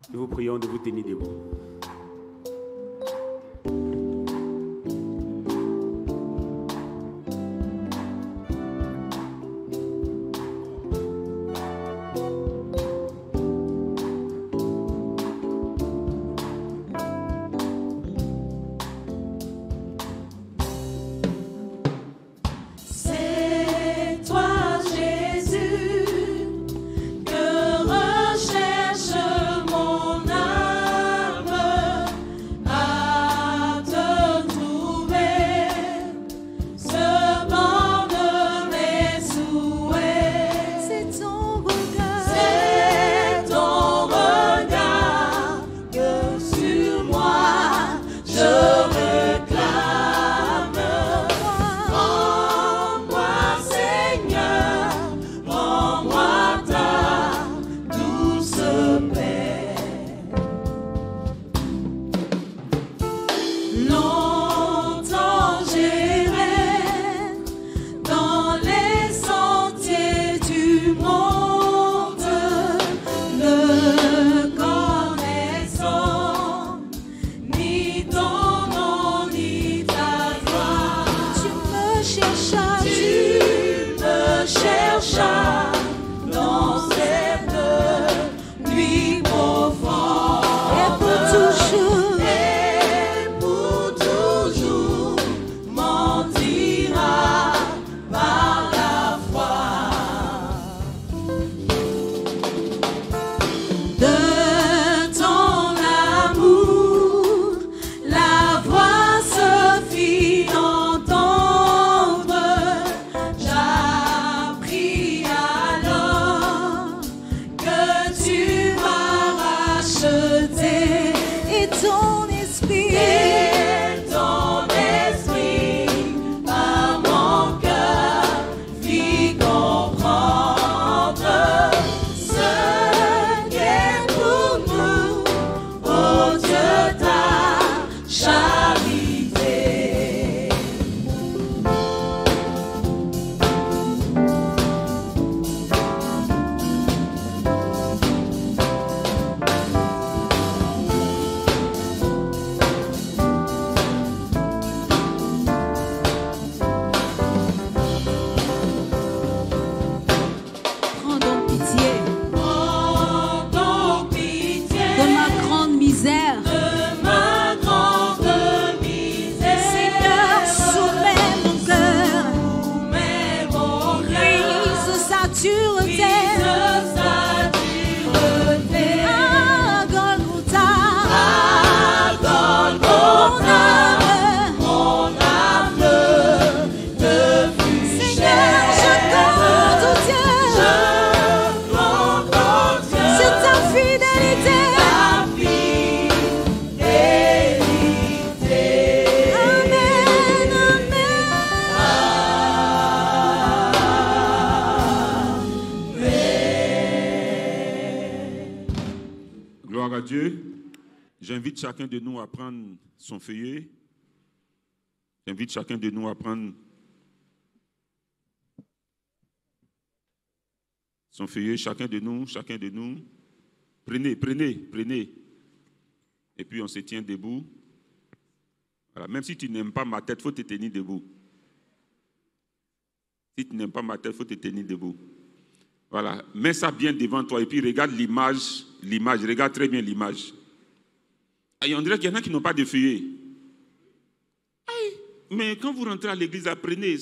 Nous vous prions de vous tenir debout. J'invite chacun de nous à prendre son feuillet. J'invite chacun de nous à prendre son feuillet. Chacun de nous. Prenez. Et puis on se tient debout. Voilà. Même si tu n'aimes pas ma tête, il faut te tenir debout. Si tu n'aimes pas ma tête, il faut te tenir debout. Voilà. Mets ça bien devant toi et puis regarde l'image. Regarde très bien l'image. Et on dirait qu'il y en a qui n'ont pas de feuillet. Mais quand vous rentrez à l'église, apprenez,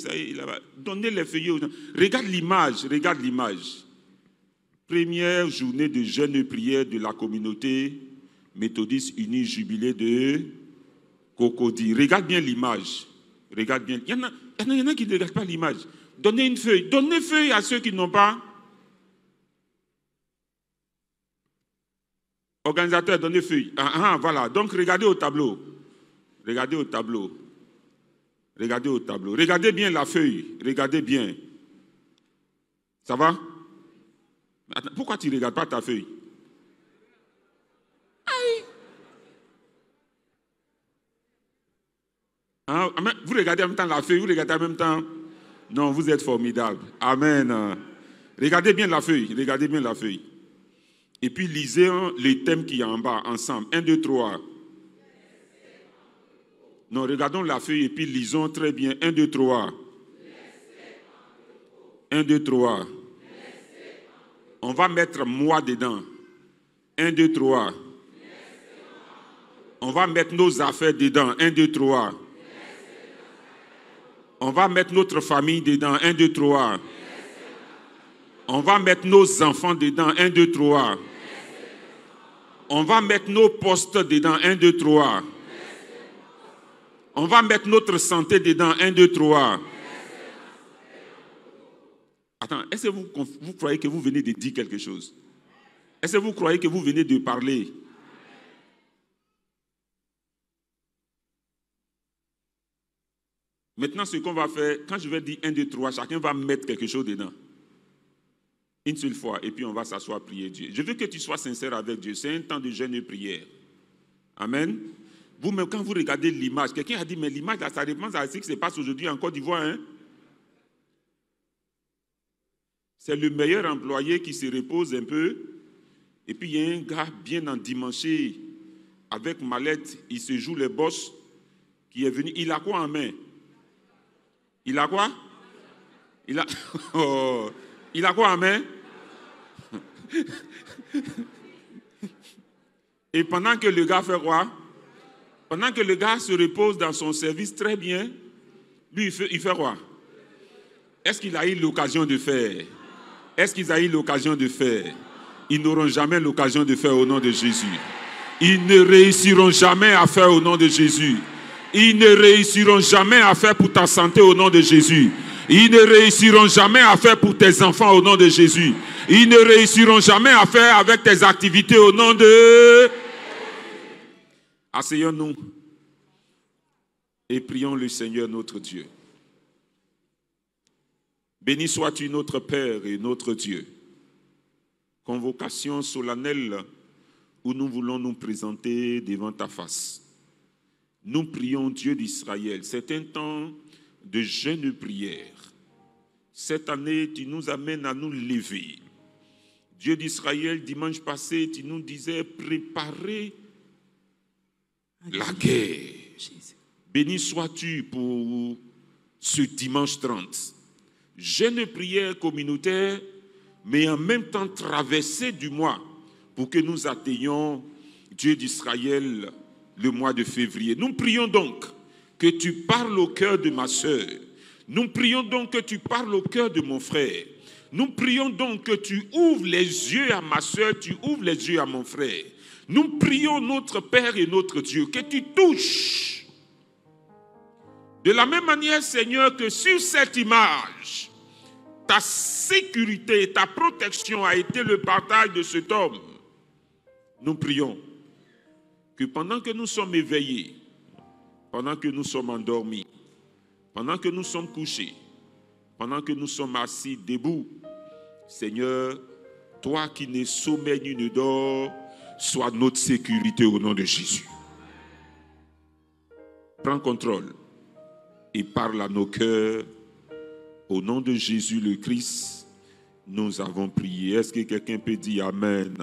donnez les feuillets aux gens. Regarde l'image. Première journée de jeûne et prière de la communauté méthodiste unie jubilée de Cocody. Regarde bien l'image. Regarde bien. Il y en a qui ne regardent pas l'image. Donnez une feuille. Donnez feuille à ceux qui n'ont pas. Organisateur, donnez feuille. Voilà. Donc, regardez au tableau. Regardez bien la feuille. Regardez bien. Ça va? Attends, pourquoi tu ne regardes pas ta feuille? Vous regardez en même temps la feuille, vous regardez en même temps. Non, vous êtes formidable. Amen. Regardez bien la feuille. Et puis lisez les thèmes qu'il y a en bas ensemble. 1, 2, 3. Non, regardons la feuille et puis lisons très bien. 1, 2, 3. 1, 2, 3. On va mettre moi dedans. 1, 2, 3. On va mettre nos affaires dedans. 1, 2, 3. On va mettre notre famille dedans. 1, 2, 3. On va mettre nos enfants dedans. 1, 2, 3. On va mettre nos postes dedans. 1, 2, 3. On va mettre notre santé dedans. 1, 2, 3. Attends, est-ce que vous croyez que vous venez de dire quelque chose? Est-ce que vous croyez que vous venez de parler? Maintenant, ce qu'on va faire, quand je vais dire 1, 2, 3, chacun va mettre quelque chose dedans. Une seule fois, et puis on va s'asseoir prier Dieu. Je veux que tu sois sincère avec Dieu. C'est un temps de jeûne et prière. Amen. Vous-même, quand vous regardez l'image, quelqu'un a dit, mais l'image, ça dépend de ce qui se passe aujourd'hui en Côte d'Ivoire. Hein? C'est le meilleur employé qui se repose un peu. Et puis il y a un gars bien endimanché, avec mallette, il se joue les bosses, qui est venu. Il a quoi en main? Il a quoi? Il a... Oh. Il a quoi en main? Et pendant que le gars fait quoi? Pendant que le gars se repose dans son service très bien, lui, il fait quoi? Est-ce qu'il a eu l'occasion de faire? Est-ce qu'ils ont eu l'occasion de faire? Ils n'auront jamais l'occasion de faire au nom de Jésus. Ils ne réussiront jamais à faire au nom de Jésus. Ils ne réussiront jamais à faire pour ta santé au nom de Jésus. Ils ne réussiront jamais à faire pour tes enfants au nom de Jésus. Ils ne réussiront jamais à faire avec tes activités au nom de... Asseyons-nous et prions le Seigneur notre Dieu. Béni sois-tu notre Père et notre Dieu. Convocation solennelle où nous voulons nous présenter devant ta face. Nous prions Dieu d'Israël. C'est un temps de jeûne et prière. Cette année, tu nous amènes à nous lever. Dieu d'Israël, dimanche passé, tu nous disais préparez la guerre. Béni sois-tu pour ce dimanche 30. Jeûne et prière communautaire, mais en même temps traversée du mois pour que nous atteignions Dieu d'Israël le mois de février. Nous prions donc que tu parles au cœur de ma sœur. Nous prions donc que tu parles au cœur de mon frère. Nous prions donc que tu ouvres les yeux à ma sœur, tu ouvres les yeux à mon frère. Nous prions notre Père et notre Dieu, que tu touches. De la même manière, Seigneur, que sur cette image, ta sécurité, ta protection a été le partage de cet homme. Nous prions que pendant que nous sommes éveillés, pendant que nous sommes endormis, pendant que nous sommes couchés, pendant que nous sommes assis debout, Seigneur, toi qui n'es sommeil ni ne dors, sois notre sécurité au nom de Jésus. Prends contrôle et parle à nos cœurs. Au nom de Jésus le Christ, nous avons prié. Est-ce que quelqu'un peut dire Amen?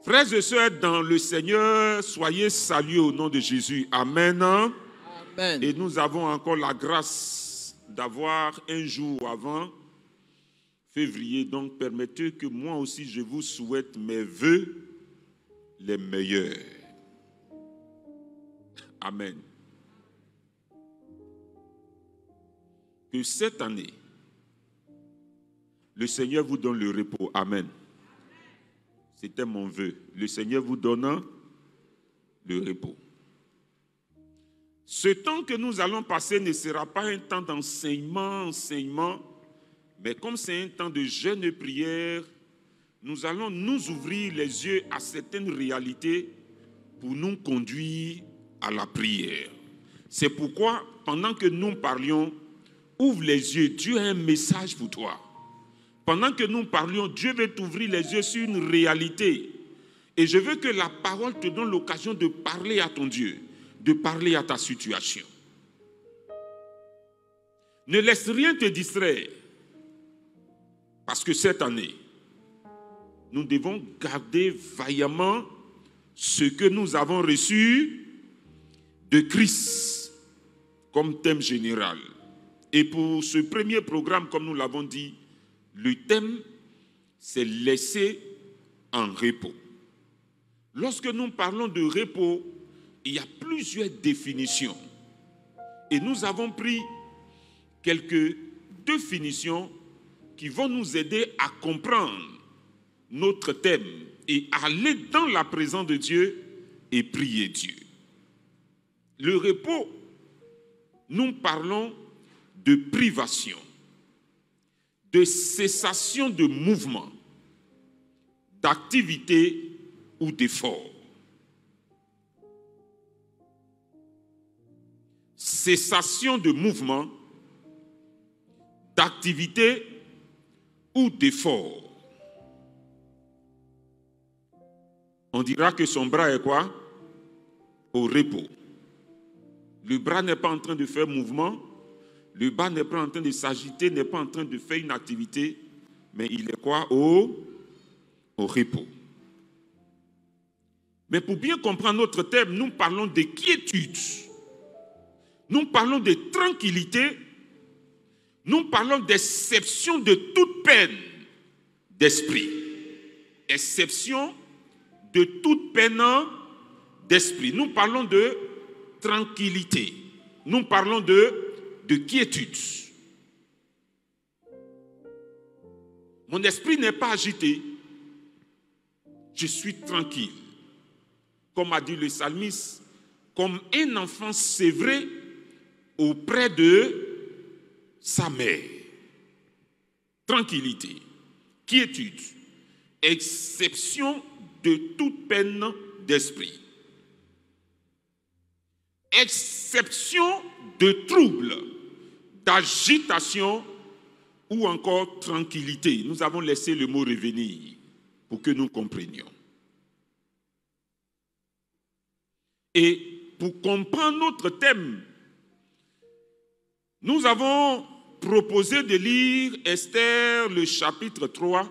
Frères et sœurs dans le Seigneur, soyez salués au nom de Jésus. Amen. Amen. Et nous avons encore la grâce d'avoir un jour avant février. Donc permettez que moi aussi je vous souhaite mes vœux les meilleurs. Amen. Que cette année, le Seigneur vous donne le repos. Amen. C'était mon vœu. Le Seigneur vous donne le repos. Ce temps que nous allons passer ne sera pas un temps d'enseignement, mais comme c'est un temps de jeûne et prière, nous allons nous ouvrir les yeux à certaines réalités pour nous conduire à la prière. C'est pourquoi, pendant que nous parlions, ouvre les yeux, Dieu a un message pour toi. Pendant que nous parlions, Dieu veut t'ouvrir les yeux sur une réalité. Et je veux que la parole te donne l'occasion de parler à ton Dieu, de parler à ta situation. Ne laisse rien te distraire. Parce que cette année, nous devons garder vaillamment ce que nous avons reçu de Christ comme thème général. Et pour ce premier programme, comme nous l'avons dit, le thème, c'est laisser en repos. Lorsque nous parlons de repos, il y a plusieurs définitions. Et nous avons pris quelques définitions qui vont nous aider à comprendre notre thème et aller dans la présence de Dieu et prier Dieu. Le repos, nous parlons de privation, de cessation de mouvement, d'activité ou d'effort. Cessation de mouvement, d'activité ou d'effort. On dira que son bras est quoi? Au repos. Le bras n'est pas en train de faire mouvement, le bras n'est pas en train de s'agiter, n'est pas en train de faire une activité, mais il est quoi? Au repos. Mais pour bien comprendre notre thème, nous parlons de quiétude, nous parlons de tranquillité, nous parlons d'exception de toute peine d'esprit. Exception de toute peine d'esprit. Nous parlons de tranquillité. Nous parlons de quiétude. Mon esprit n'est pas agité. Je suis tranquille. Comme a dit le psalmiste, comme un enfant sévré auprès de sa mère. Tranquillité, quiétude, exception de toute peine d'esprit. Exception de trouble, d'agitation ou encore tranquillité. Nous avons laissé le mot revenir pour que nous comprenions. Et pour comprendre notre thème, nous avons proposé de lire Esther, le chapitre 3,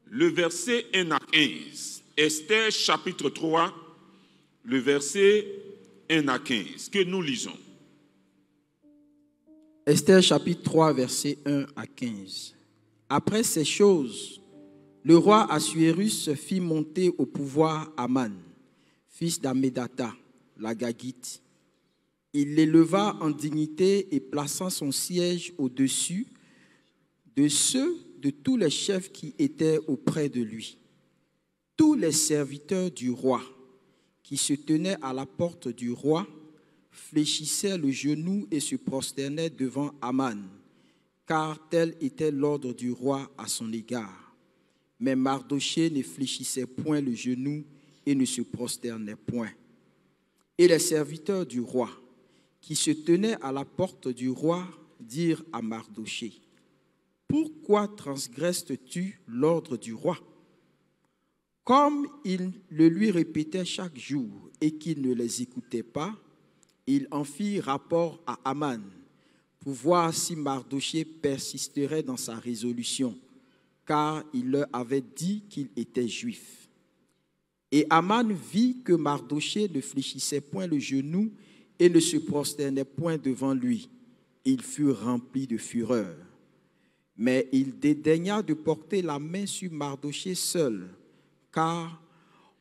le verset 1 à 15. Esther, chapitre 3, le verset 1 à 15, que nous lisons. Esther, chapitre 3, verset 1 à 15. Après ces choses, le roi Assuérus fit monter au pouvoir Aman, fils d'Ammédatha, l'Agagite. Il l'éleva en dignité et plaçant son siège au-dessus de ceux de tous les chefs qui étaient auprès de lui. Tous les serviteurs du roi qui se tenaient à la porte du roi fléchissaient le genou et se prosternaient devant Aman, car tel était l'ordre du roi à son égard. Mais Mardochée ne fléchissait point le genou et ne se prosternait point. Et les serviteurs du roi qui se tenaient à la porte du roi dirent à Mardochée: pourquoi transgresses-tu l'ordre du roi? Comme il le lui répétait chaque jour et qu'il ne les écoutait pas, il en fit rapport à Aman pour voir si Mardochée persisterait dans sa résolution, car il leur avait dit qu'il était juif. Et Aman vit que Mardochée ne fléchissait point le genou et ne se prosternait point devant lui. Il fut rempli de fureur. Mais il dédaigna de porter la main sur Mardochée seul, car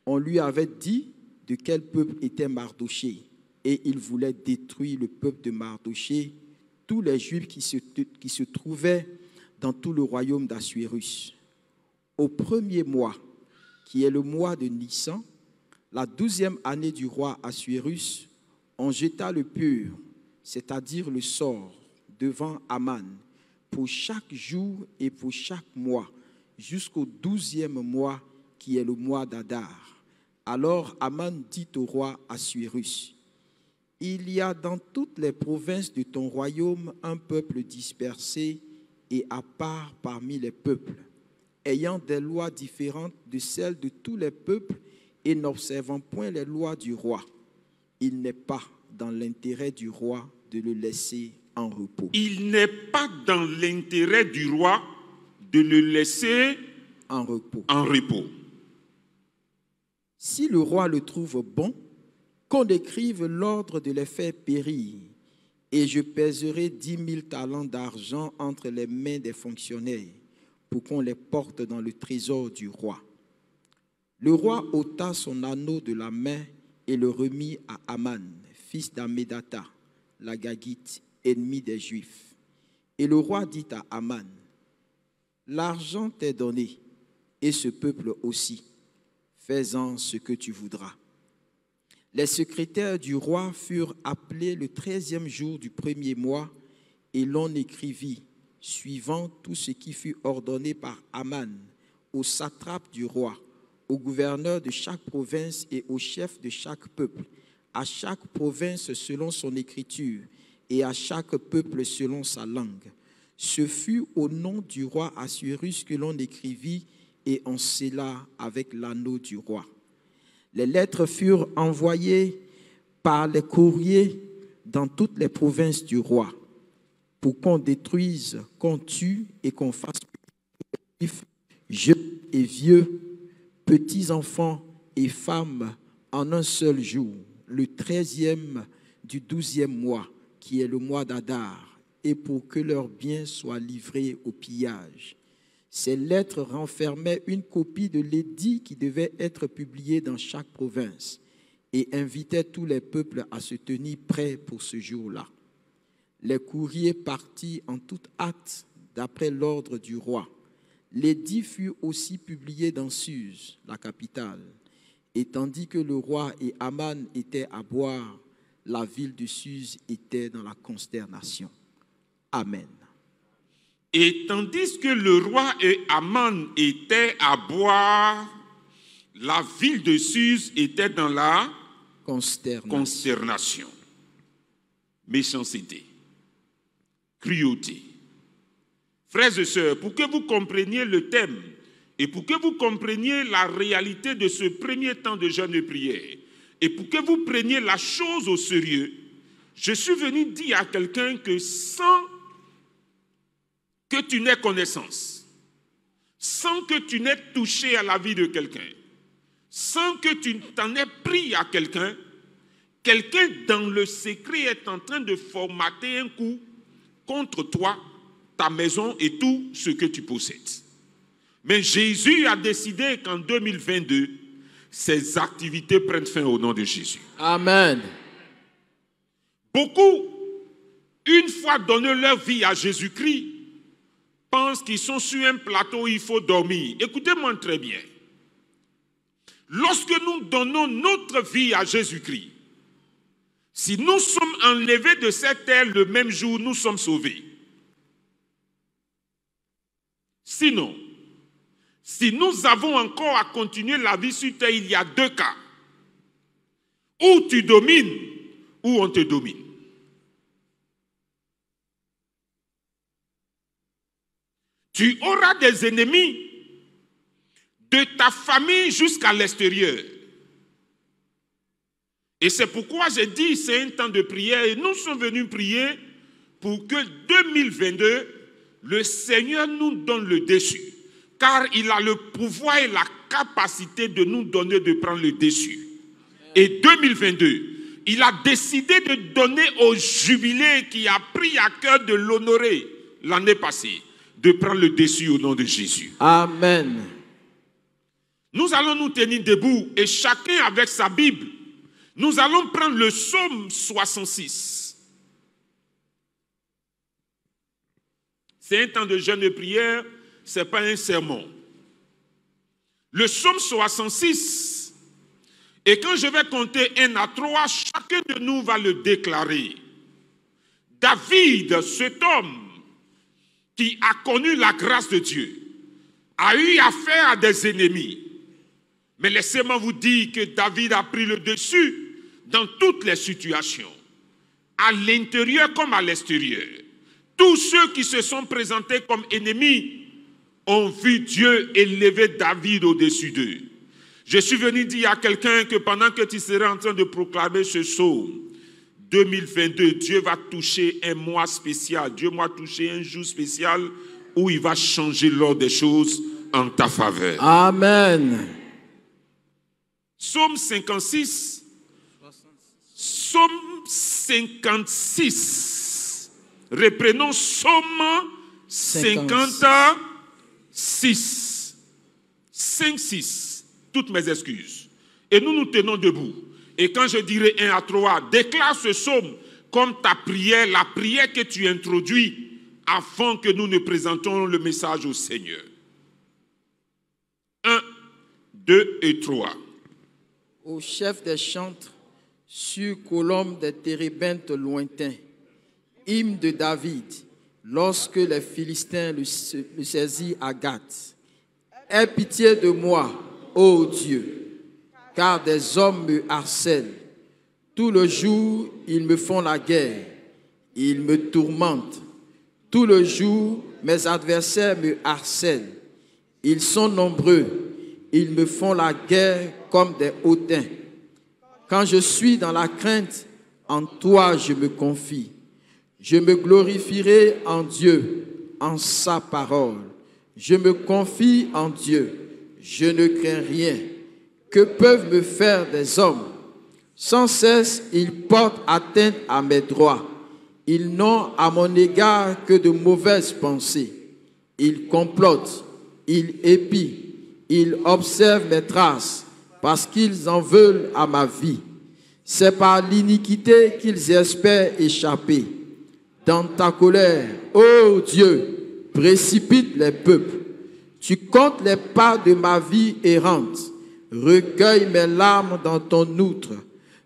on lui avait dit de quel peuple était Mardochée, et il voulait détruire le peuple de Mardochée, tous les Juifs qui se trouvaient dans tout le royaume d'Assuérus. Au premier mois, qui est le mois de Nissan, la 12e année du roi Assuérus, on jeta le pur, c'est-à-dire le sort, devant Aman, pour chaque jour et pour chaque mois, jusqu'au 12e mois, qui est le mois d'Adar. Alors Aman dit au roi Assuérus: il y a dans toutes les provinces de ton royaume un peuple dispersé et à part parmi les peuples, ayant des lois différentes de celles de tous les peuples et n'observant point les lois du roi. Il n'est pas dans l'intérêt du roi de le laisser en repos. Il n'est pas dans l'intérêt du roi de le laisser en repos. en repos. Si le roi le trouve bon, qu'on écrive l'ordre de les faire périr, et je pèserai 10 000 talents d'argent entre les mains des fonctionnaires pour qu'on les porte dans le trésor du roi. Le roi ôta son anneau de la main et le remit à Aman, fils d'Ammédatha, la Gagite, ennemi des Juifs. Et le roi dit à Aman, « L'argent t'est donné, et ce peuple aussi. Fais-en ce que tu voudras. » Les secrétaires du roi furent appelés le 13e jour du premier mois, et l'on écrivit, suivant tout ce qui fut ordonné par Aman, au satrape du roi, au gouverneur de chaque province et au chef de chaque peuple, à chaque province selon son écriture, et à chaque peuple selon sa langue. Ce fut au nom du roi Assuérus que l'on écrivit et on scella avec l'anneau du roi. Les lettres furent envoyées par les courriers dans toutes les provinces du roi pour qu'on détruise, qu'on tue et qu'on fasse jeunes et vieux, petits enfants et femmes en un seul jour, le 13e du 12e mois, qui est le mois d'Adar, et pour que leurs biens soient livrés au pillage. Ces lettres renfermaient une copie de l'édit qui devait être publié dans chaque province et invitaient tous les peuples à se tenir prêts pour ce jour-là. Les courriers partirent en toute hâte d'après l'ordre du roi. L'édit fut aussi publié dans Suse, la capitale. Et tandis que le roi et Aman étaient à boire, la ville de Suse était dans la consternation. Amen. Et tandis que le roi et Aman étaient à boire, la ville de Suse était dans la consternation. Méchanceté, cruauté. Frères et sœurs, pour que vous compreniez le thème et pour que vous compreniez la réalité de ce premier temps de jeûne et prière et pour que vous preniez la chose au sérieux, je suis venu dire à quelqu'un que sans que tu n'aies connaissance, sans que tu n'aies touché à la vie de quelqu'un, sans que tu t'en aies pris à quelqu'un, quelqu'un dans le secret est en train de formater un coup contre toi, ta maison et tout ce que tu possèdes. Mais Jésus a décidé qu'en 2022, ces activités prennent fin au nom de Jésus. Amen. Beaucoup, une fois donné leur vie à Jésus-Christ, pensent qu'ils sont sur un plateau où il faut dormir. Écoutez-moi très bien. Lorsque nous donnons notre vie à Jésus-Christ, si nous sommes enlevés de cette terre le même jour, nous sommes sauvés. Sinon, si nous avons encore à continuer la vie sur terre, il y a deux cas. Ou tu domines, ou on te domine. Tu auras des ennemis de ta famille jusqu'à l'extérieur. Et c'est pourquoi j'ai dit c'est un temps de prière et nous sommes venus prier pour que 2022, le Seigneur nous donne le dessus. Car il a le pouvoir et la capacité de nous donner de prendre le dessus. Et 2022, il a décidé de donner au jubilé qui a pris à cœur de l'honorer l'année passée, de prendre le dessus au nom de Jésus. Amen. Nous allons nous tenir debout et chacun avec sa Bible, nous allons prendre le psaume 66. C'est un temps de jeûne et prière, ce n'est pas un sermon. Le psaume 66, et quand je vais compter 1 à 3, chacun de nous va le déclarer. David, cet homme qui a connu la grâce de Dieu, a eu affaire à des ennemis. Mais laissez-moi vous dire que David a pris le dessus dans toutes les situations, à l'intérieur comme à l'extérieur. Tous ceux qui se sont présentés comme ennemis ont vu Dieu élever David au-dessus d'eux. Je suis venu dire à quelqu'un que pendant que tu seras en train de proclamer ce psaume, 2022, Dieu va toucher un mois spécial. Dieu m'a touché un jour spécial où il va changer l'ordre des choses en ta faveur. Amen. Psaume 56. Psaume 56. Reprenons Psaume 56. 5-6. Toutes mes excuses. Et nous nous tenons debout. Et quand je dirai 1 à 3, déclare ce psaume comme ta prière, la prière que tu introduis avant que nous ne présentons le message au Seigneur. 1, 2 et 3. Au chef des chantres, sur colombe des térébintes lointains, hymne de David, lorsque les Philistins le saisirent à Gath. Aie pitié de moi, ô Dieu, car des hommes me harcèlent. Tout le jour, ils me font la guerre. Ils me tourmentent. Tout le jour, mes adversaires me harcèlent. Ils sont nombreux. Ils me font la guerre comme des hautains. Quand je suis dans la crainte, en toi je me confie. Je me glorifierai en Dieu, en sa parole. Je me confie en Dieu. Je ne crains rien. Que peuvent me faire des hommes? Sans cesse, ils portent atteinte à mes droits. Ils n'ont à mon égard que de mauvaises pensées. Ils complotent, ils épient, ils observent mes traces, parce qu'ils en veulent à ma vie. C'est par l'iniquité qu'ils espèrent échapper. Dans ta colère, ô Dieu, précipite les peuples. Tu comptes les pas de ma vie errante. Recueille mes larmes dans ton outre.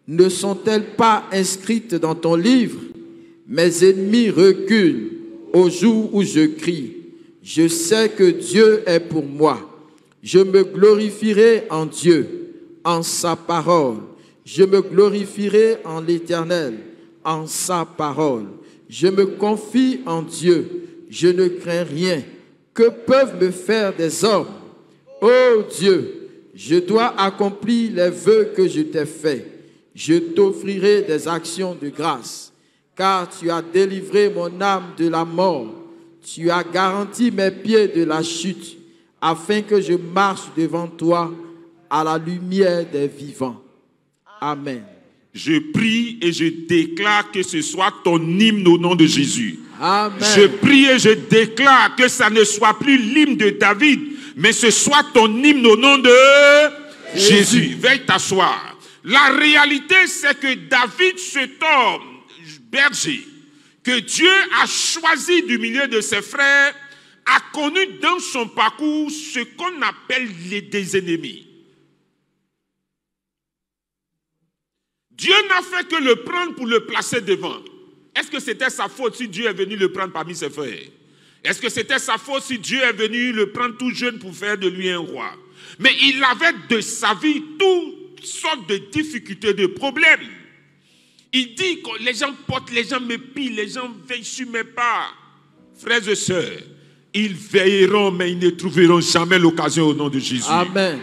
Ne sont-elles pas inscrites dans ton livre? Mes ennemis reculent au jour où je crie. Je sais que Dieu est pour moi. Je me glorifierai en Dieu, en sa parole. Je me glorifierai en l'Éternel, en sa parole. Je me confie en Dieu. Je ne crains rien. Que peuvent me faire des hommes? Ô Dieu, je dois accomplir les vœux que je t'ai faits. Je t'offrirai des actions de grâce, car tu as délivré mon âme de la mort. Tu as garanti mes pieds de la chute, afin que je marche devant toi à la lumière des vivants. Amen. Je prie et je déclare que ce soit ton hymne au nom de Jésus. Amen. Je prie et je déclare que ça ne soit plus l'hymne de David, mais ce soit ton hymne au nom de Jésus. Veuille t'asseoir. La réalité, c'est que David, cet homme berger, que Dieu a choisi du milieu de ses frères, a connu dans son parcours ce qu'on appelle des ennemis. Dieu n'a fait que le prendre pour le placer devant. Est-ce que c'était sa faute si Dieu est venu le prendre parmi ses frères? Est-ce que c'était sa faute si Dieu est venu le prendre tout jeune pour faire de lui un roi? Mais il avait de sa vie toutes sortes de difficultés, de problèmes. Il dit que les gens portent, les gens me pillent, les gens veillent sur mes pas. Frères et sœurs, ils veilleront, mais ils ne trouveront jamais l'occasion au nom de Jésus. Amen.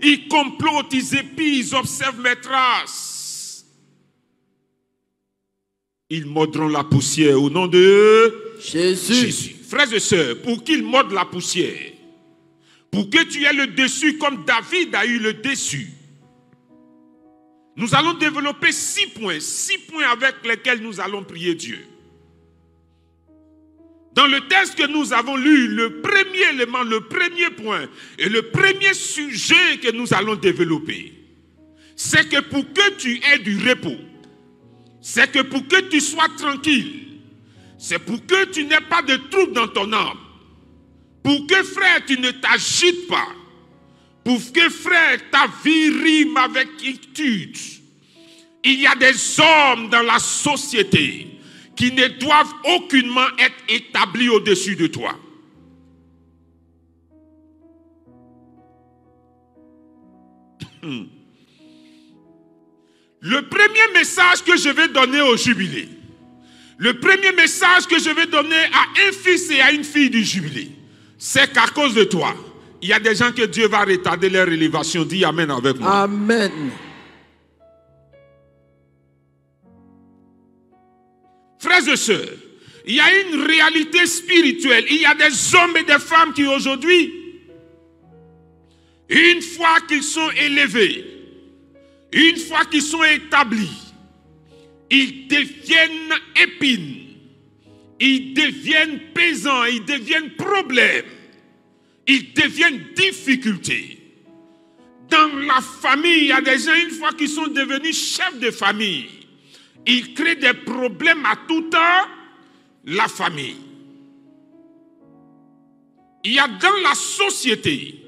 Ils complotent, ils épient, ils observent mes traces. Ils mordront la poussière au nom de Jésus. Frères et sœurs, pour qu'ils mordent la poussière, pour que tu aies le dessus comme David a eu le dessus, nous allons développer 6 points avec lesquels nous allons prier Dieu. Dans le texte que nous avons lu, le premier élément, le premier point et le premier sujet que nous allons développer, c'est que pour que tu aies du repos, c'est que pour que tu sois tranquille, c'est pour que tu n'aies pas de trouble dans ton âme, pour que frère tu ne t'agites pas, pour que frère ta vie rime avec quiétude. Il y a des hommes dans la société qui ne doivent aucunement être établis au-dessus de toi. Le premier message que je vais donner au jubilé, le premier message que je vais donner à un fils et à une fille du jubilé, c'est qu'à cause de toi, il y a des gens que Dieu va retarder leur élévation. Dis Amen avec moi. Amen. Frères et sœurs, il y a une réalité spirituelle. Il y a des hommes et des femmes qui aujourd'hui, une fois qu'ils sont élevés, une fois qu'ils sont établis, ils deviennent épines, ils deviennent pesants, ils deviennent problèmes, ils deviennent difficultés. Dans la famille, il y a des gens, une fois qu'ils sont devenus chefs de famille, ils créent des problèmes à toute la famille. Il y a dans la société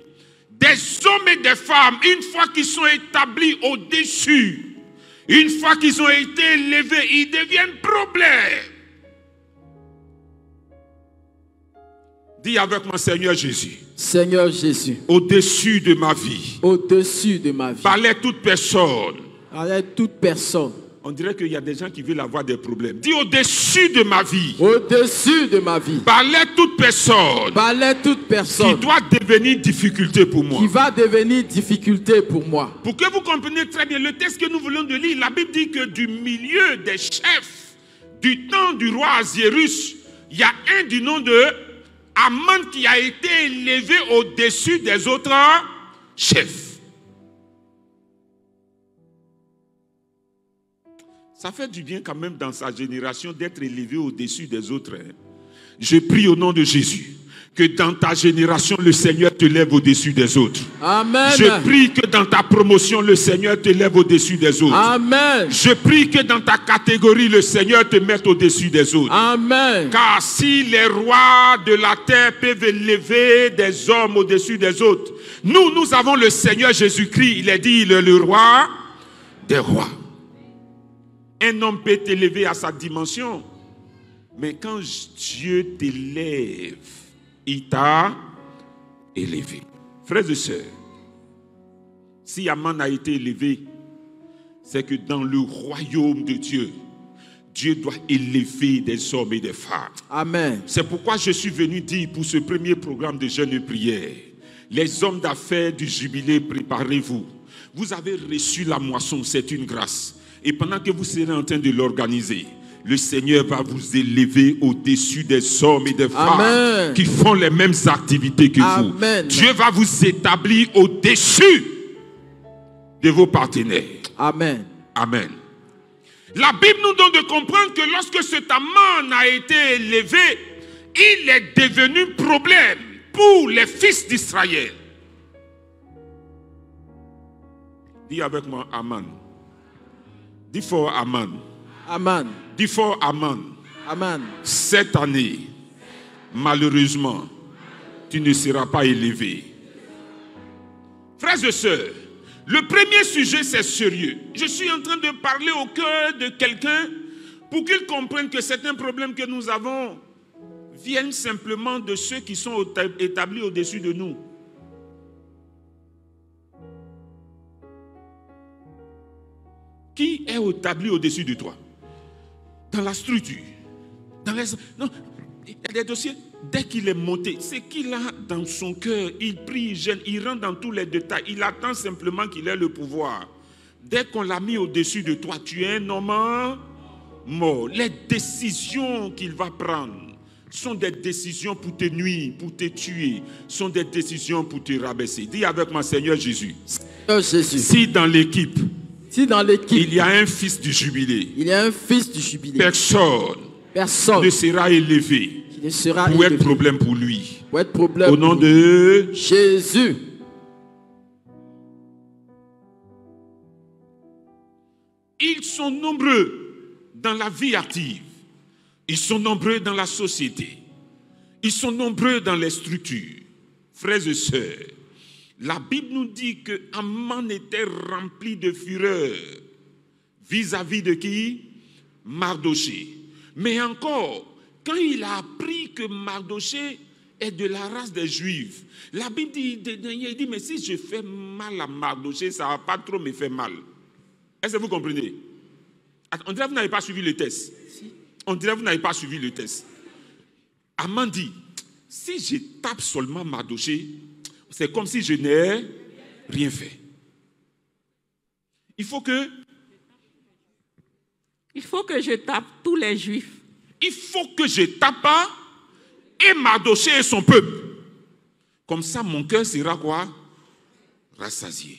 des hommes et des femmes, une fois qu'ils sont établis au-dessus, une fois qu'ils ont été élevés, ils deviennent problèmes. Dis avec moi, Seigneur Jésus. Seigneur Jésus. Au-dessus de ma vie. Au-dessus de ma vie. Parlait toute personne. Parlait toute personne. On dirait qu'il y a des gens qui veulent avoir des problèmes. Dis au-dessus de ma vie. Au-dessus de ma vie. Parlait toute personne. Parlait toute personne. Qui doit devenir difficulté pour moi. Qui va devenir difficulté pour moi. Pour que vous compreniez très bien le texte que nous voulons de lire, la Bible dit que du milieu des chefs du temps du roi Azirus, il y a un du nom de Aman qui a été élevé au-dessus des autres chefs. Ça fait du bien quand même dans sa génération d'être élevé au-dessus des autres. Je prie au nom de Jésus que dans ta génération, le Seigneur te lève au-dessus des autres. Amen. Je prie que dans ta promotion, le Seigneur te lève au-dessus des autres. Amen. Je prie que dans ta catégorie, le Seigneur te mette au-dessus des autres. Amen. Car si les rois de la terre peuvent élever des hommes au-dessus des autres, nous avons le Seigneur Jésus-Christ. Il est dit, il est le roi des rois. Un homme peut t'élever à sa dimension, mais quand Dieu t'élève, il t'a élevé. Frères et sœurs, si Aman a été élevé, c'est que dans le royaume de Dieu, Dieu doit élever des hommes et des femmes. Amen. C'est pourquoi je suis venu dire pour ce premier programme de jeûne et prière, les hommes d'affaires du jubilé, préparez-vous. Vous avez reçu la moisson, c'est une grâce. Et pendant que vous serez en train de l'organiser, le Seigneur va vous élever au-dessus des hommes et des femmes Amen. Qui font les mêmes activités que Amen. vous. Dieu va vous établir au-dessus de vos partenaires. Amen. Amen. La Bible nous donne de comprendre que lorsque cet Aman a été élevé, il est devenu problème pour les fils d'Israël. Dis avec moi, Aman. Dis fort, Aman. Amen. Dis fort, Aman. Amen. Cette année, malheureusement, tu ne seras pas élevé. Frères et sœurs, le premier sujet, c'est sérieux. Je suis en train de parler au cœur de quelqu'un pour qu'il comprenne que certains problèmes que nous avons viennent simplement de ceux qui sont établis au-dessus de nous. Qui est établi au-dessus de toi? Dans la structure. Non, il y a des dossiers. Dès qu'il est monté, c'est qu'il a dans son cœur, il prie, il gêne, il rentre dans tous les détails. Il attend simplement qu'il ait le pouvoir. Dès qu'on l'a mis au-dessus de toi, tu es un homme mort. Les décisions qu'il va prendre sont des décisions pour te nuire, pour te tuer, sont des décisions pour te rabaisser. Dis avec moi, Seigneur Jésus. Seigneur Jésus. Si dans l'équipe, il y a un fils du jubilé, il y a un fils du jubilé, personne ne sera élevé qui ne sera pour élevé. être problème pour lui. Pour être problème Au nom de Jésus. Ils sont nombreux dans la vie active. Ils sont nombreux dans la société. Ils sont nombreux dans les structures. Frères et sœurs, la Bible nous dit que Aman était rempli de fureur vis-à-vis de qui? Mardoché. Mais encore, quand il a appris que Mardoché est de la race des Juifs, la Bible dit, mais si je fais mal à Mardoché, ça ne va pas trop me faire mal. Est-ce que vous comprenez? On dirait que vous n'avez pas suivi le test. On dirait que vous n'avez pas suivi le test. Aman dit, si je tape seulement Mardoché, c'est comme si je n'ai rien fait. Il faut que je tape tous les Juifs. Il faut que je tape et Mardochée et son peuple. Comme ça, mon cœur sera quoi? Rassasié.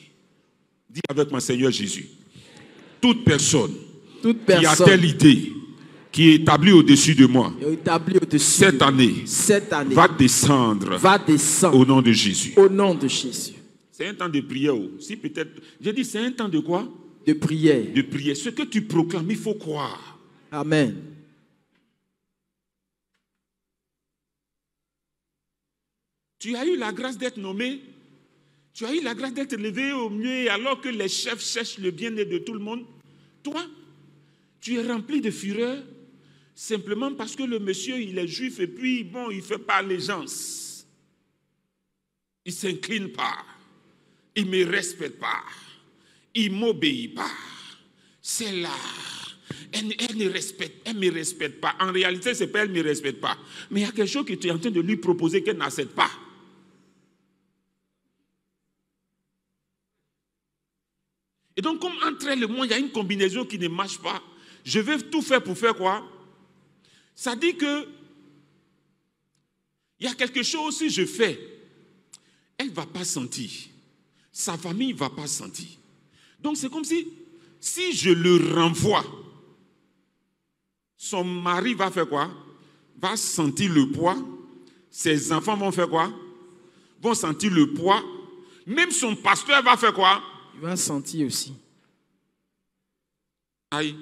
Dis avec moi, Seigneur Jésus. Toute personne qui a telle idée, qui est établie au-dessus de moi, cette année, va descendre au nom de Jésus. Au nom de Jésus. C'est un temps de prière. Si peut-être, j'ai dit, c'est un temps de quoi? De prière. De prière. Ce que tu proclames, il faut croire. Amen. Tu as eu la grâce d'être nommé. Tu as eu la grâce d'être élevé au mieux alors que les chefs cherchent le bien-être de tout le monde. Toi, tu es rempli de fureur simplement parce que le monsieur, il est juif et puis, bon, il ne fait pas allégeance. Il ne s'incline pas. Il ne me respecte pas. Il ne m'obéit pas. C'est là. Elle ne me respecte pas. En réalité, ce n'est pas elle ne me respecte pas. Mais il y a quelque chose que tu es en train de lui proposer qu'elle n'accepte pas. Et donc, comme entre elle et moi, il y a une combinaison qui ne marche pas, je vais tout faire pour faire quoi? Ça dit que il y a quelque chose, si je fais, elle ne va pas sentir. Sa famille ne va pas sentir. Donc, c'est comme si je le renvoie, son mari va faire quoi? Va sentir le poids. Ses enfants vont faire quoi? Vont sentir le poids. Même son pasteur va faire quoi? Il va sentir aussi. Aïe.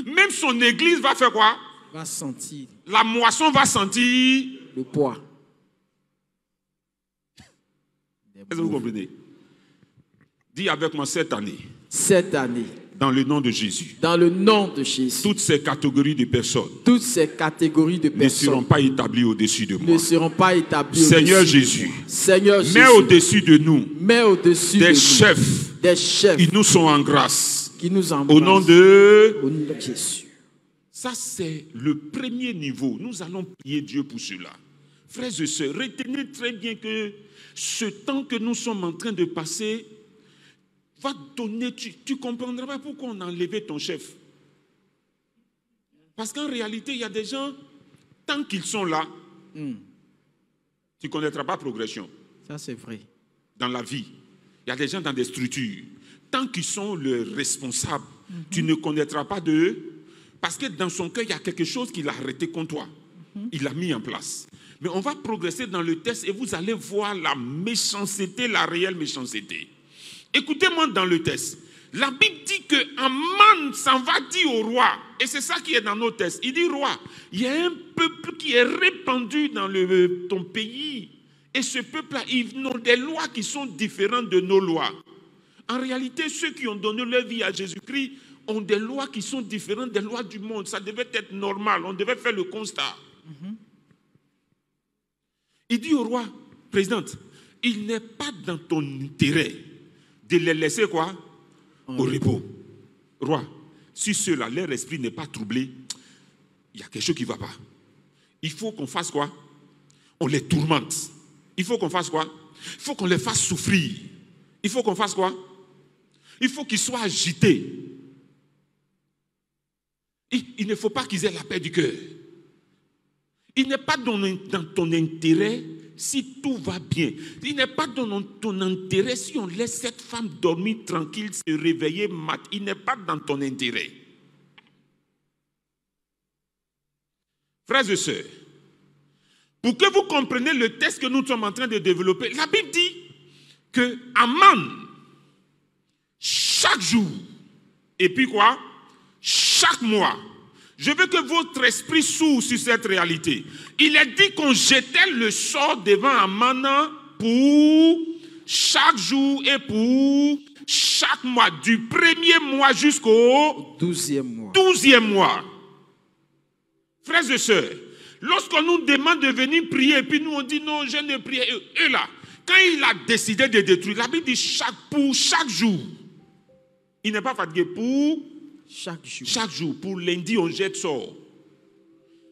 Même son église va faire quoi? Va sentir. La moisson va sentir le poids. Est-ce que vous comprenez? Dis avec moi cette année. Cette année. Dans le nom de Jésus. Dans le nom de Jésus. Toutes ces catégories de personnes. Toutes ces catégories de personnes. Ne seront pas établies au-dessus de moi. Ne seront pas établies Seigneur au-dessus. Jésus. Seigneur Jésus. Mets au-dessus de nous. Mets au-dessus des de chefs. Nous. Des chefs. Qui nous sont en grâce. Qui nous embrassent. Au nom de Jésus. Ça, c'est le premier niveau. Nous allons prier Dieu pour cela. Frères et sœurs, retenez très bien que ce temps que nous sommes en train de passer va donner, tu comprendras pas pourquoi on a enlevé ton chef. Parce qu'en réalité, il y a des gens, tant qu'ils sont là, tu ne connaîtras pas progression. Ça, c'est vrai. Dans la vie, il y a des gens dans des structures. Tant qu'ils sont le responsable, tu ne connaîtras pas d'eux. Parce que dans son cœur, il y a quelque chose qu'il a arrêté contre toi. Il l'a mis en place. Mais on va progresser dans le test et vous allez voir la méchanceté, la réelle méchanceté. Écoutez-moi dans le test. La Bible dit que Aman s'en va dire au roi. Et c'est ça qui est dans nos tests. Il dit, roi, il y a un peuple qui est répandu dans ton pays. Et ce peuple-là, ils ont des lois qui sont différentes de nos lois. En réalité, ceux qui ont donné leur vie à Jésus-Christ ont des lois qui sont différentes des lois du monde. Ça devait être normal. On devait faire le constat. Il dit au roi, présidente, il n'est pas dans ton intérêt de les laisser quoi? Au repos. Roi, si ceux-là, leur esprit n'est pas troublé, il y a quelque chose qui ne va pas. Il faut qu'on fasse quoi? On les tourmente. Il faut qu'on fasse quoi? Il faut qu'on les fasse souffrir. Il faut qu'on fasse quoi? Il faut qu'ils soient agités. Il ne faut pas qu'ils aient la paix du cœur. Il n'est pas dans ton intérêt si tout va bien. Il n'est pas dans ton intérêt si on laisse cette femme dormir tranquille, se réveiller mat. Il n'est pas dans ton intérêt. Frères et sœurs, pour que vous compreniez le texte que nous sommes en train de développer, la Bible dit que Aman, chaque jour, et puis quoi? Chaque mois, je veux que votre esprit s'ouvre sur cette réalité. Il est dit qu'on jetait le sort devant Aman pour chaque jour et pour chaque mois, du premier mois jusqu'au 12e mois. 12e mois. Frères et sœurs, lorsqu'on nous demande de venir prier, et puis nous on dit non, je ne prie. Et là, quand il a décidé de détruire, la Bible dit pour chaque jour. Il n'est pas fatigué pour chaque jour. Chaque jour. Pour lundi, on jette sort.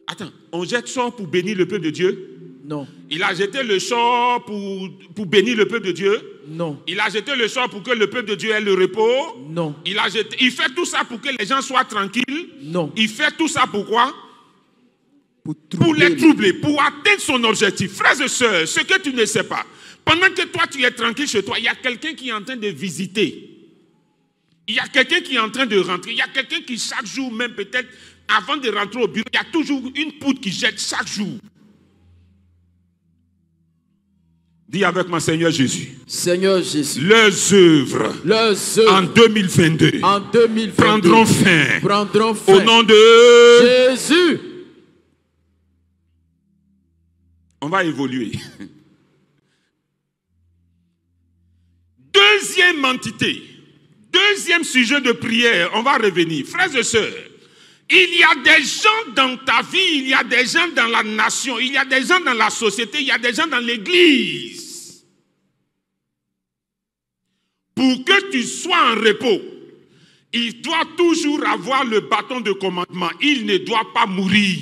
Attends, on jette sort pour bénir le peuple de Dieu? Non. Il a jeté le sort pour bénir le peuple de Dieu? Non. Il a jeté le sort pour que le peuple de Dieu ait le repos? Non. Il fait tout ça pour que les gens soient tranquilles? Non. Il fait tout ça pourquoi? pour les troubler, pour atteindre son objectif. Frères et sœurs, ce que tu ne sais pas, pendant que toi tu es tranquille chez toi, il y a quelqu'un qui est en train de visiter. Il y a quelqu'un qui est en train de rentrer. Il y a quelqu'un qui chaque jour, même peut-être avant de rentrer au bureau, il y a toujours une poudre qui jette chaque jour. Dis avec moi, Seigneur Jésus. Seigneur Jésus. Leurs œuvres en 2022 prendront fin. Au nom de Jésus. On va évoluer. Deuxième entité. Deuxième sujet de prière, on va revenir. Frères et sœurs, il y a des gens dans ta vie, il y a des gens dans la nation, il y a des gens dans la société, il y a des gens dans l'église. Pour que tu sois en repos, il doit toujours avoir le bâton de commandement. Il ne doit pas mourir.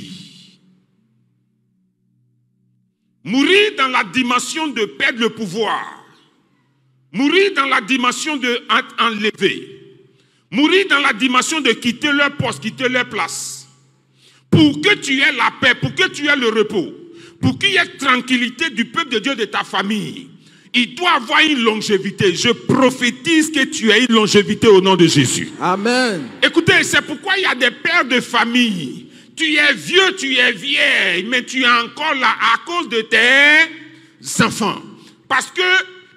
Mourir dans la dimension de perdre le pouvoir. Mourir dans la dimension d'être enlevé. Mourir dans la dimension de quitter leur poste, quitter leur place. Pour que tu aies la paix, pour que tu aies le repos, pour qu'il y ait tranquillité du peuple de Dieu, de ta famille, il doit avoir une longévité. Je prophétise que tu aies une longévité au nom de Jésus. Amen. Écoutez, c'est pourquoi il y a des pères de famille. Tu es vieux, tu es vieille, mais tu es encore là à cause de tes enfants. Parce que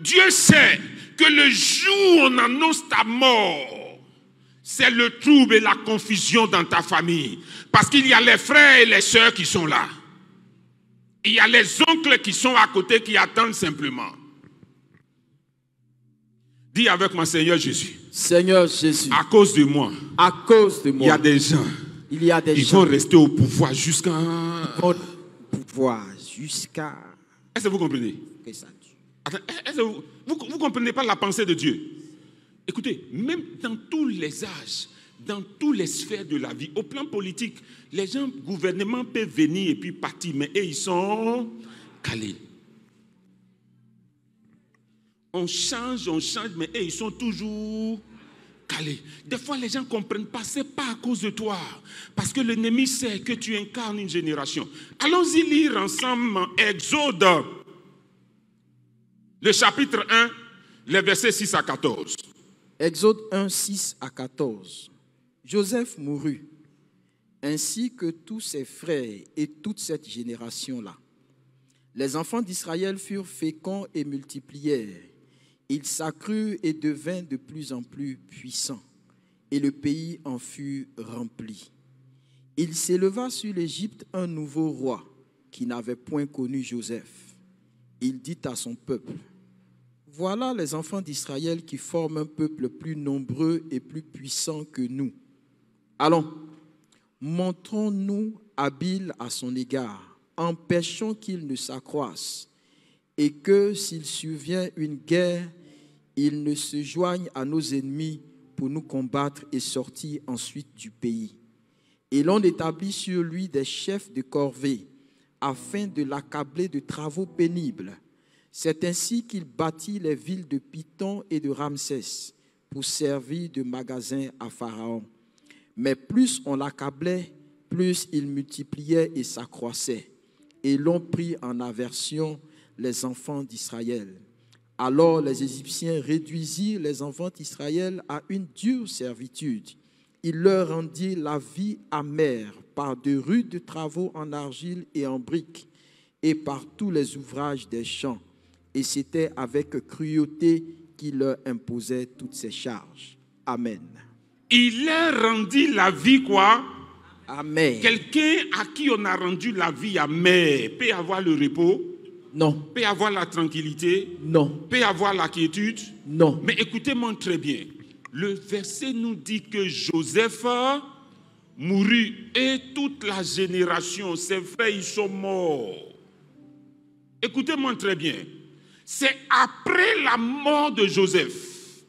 Dieu sait que le jour où on annonce ta mort, c'est le trouble et la confusion dans ta famille. Parce qu'il y a les frères et les sœurs qui sont là. Il y a les oncles qui sont à côté qui attendent simplement. Dis avec moi, Seigneur Jésus. Seigneur Jésus. À cause de moi. À cause de moi. Il y a des gens. Ils vont rester au pouvoir jusqu'à... Au pouvoir jusqu'à... Est-ce que vous comprenez? Que ça dure. Attends, vous ne comprenez pas la pensée de Dieu? Écoutez, même dans tous les âges, dans toutes les sphères de la vie, au plan politique, les gens, gouvernement peuvent venir et puis partir, mais eux, ils sont calés. On change, mais eux, ils sont toujours calés. Des fois, les gens ne comprennent pas, ce n'est pas à cause de toi. Parce que l'ennemi sait que tu incarnes une génération. Allons-y lire ensemble Exode, le chapitre 1, les versets 6 à 14. Exode 1, 6 à 14. Joseph mourut, ainsi que tous ses frères et toute cette génération-là. Les enfants d'Israël furent féconds et multiplièrent. Ils s'accrurent et devinrent de plus en plus puissants, et le pays en fut rempli. Il s'éleva sur l'Égypte un nouveau roi qui n'avait point connu Joseph. Il dit à son peuple: voilà les enfants d'Israël qui forment un peuple plus nombreux et plus puissant que nous. Allons, montrons-nous habiles à son égard, empêchons qu'il ne s'accroisse, et que s'il survient une guerre, il ne se joigne à nos ennemis pour nous combattre et sortir ensuite du pays. Et l'on établit sur lui des chefs de corvée, afin de l'accabler de travaux pénibles. C'est ainsi qu'il bâtit les villes de Python et de Ramsès pour servir de magasin à Pharaon. Mais plus on l'accablait, plus il multipliait et s'accroissait. Et l'on prit en aversion les enfants d'Israël. Alors les Égyptiens réduisirent les enfants d'Israël à une dure servitude. Il leur rendit la vie amère par de rudes travaux en argile et en briques, et par tous les ouvrages des champs. Et c'était avec cruauté qu'il leur imposait toutes ces charges. Amen. Il leur rendit la vie quoi? Amen. Quelqu'un à qui on a rendu la vie amère peut avoir le repos? Non. Peut avoir la tranquillité? Non. Peut avoir la quiétude? Non. Mais écoutez-moi très bien. Le verset nous dit que Joseph mourut et toute la génération, ses frères, ils sont morts. Écoutez-moi très bien. C'est après la mort de Joseph,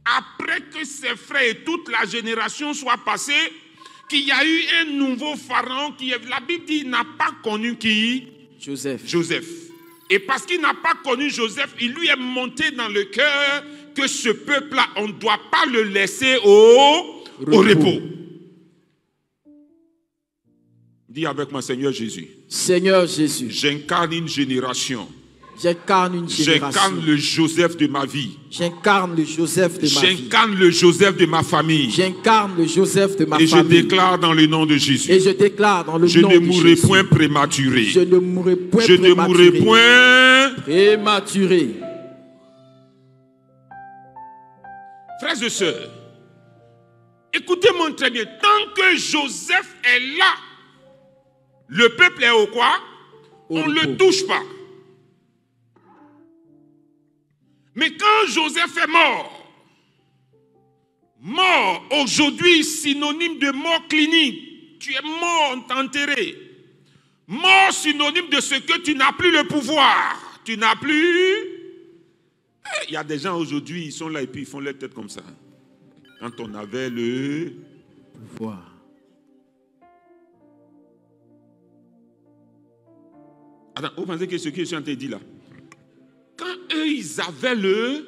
après que ses frères et toute la génération soient passés, qu'il y a eu un nouveau pharaon qui, la Bible dit, n'a pas connu qui? Joseph. Et parce qu'il n'a pas connu Joseph, il lui est monté dans le cœur que ce peuple-là, on ne doit pas le laisser au repos. Dis avec moi, Seigneur Jésus. Seigneur Jésus, J'incarne une génération. j'incarne une génération. J'incarne le Joseph de ma vie. J'incarne le Joseph de ma vie. J'incarne le Joseph de ma famille. J'incarne le Joseph de ma Et je famille. déclare dans le nom de Jésus. Et je déclare dans le Je nom ne de mourrai Jésus. point prématuré. Je ne mourrai point Je ne mourrai prématuré. point. Prématuré. Frères et sœurs, écoutez-moi très bien. Tant que Joseph est là, le peuple est au quoi? On ne le touche pas. Mais quand Joseph est mort, mort aujourd'hui synonyme de mort clinique, tu es mort, on t'a enterré. Mort synonyme de ce que tu n'as plus le pouvoir. Tu n'as plus... Il y a des gens aujourd'hui, ils sont là et puis ils font leur tête comme ça. Quand on avait le pouvoir. Attends, vous pensez que ce que je suis en train de dire là? Quand eux, ils avaient le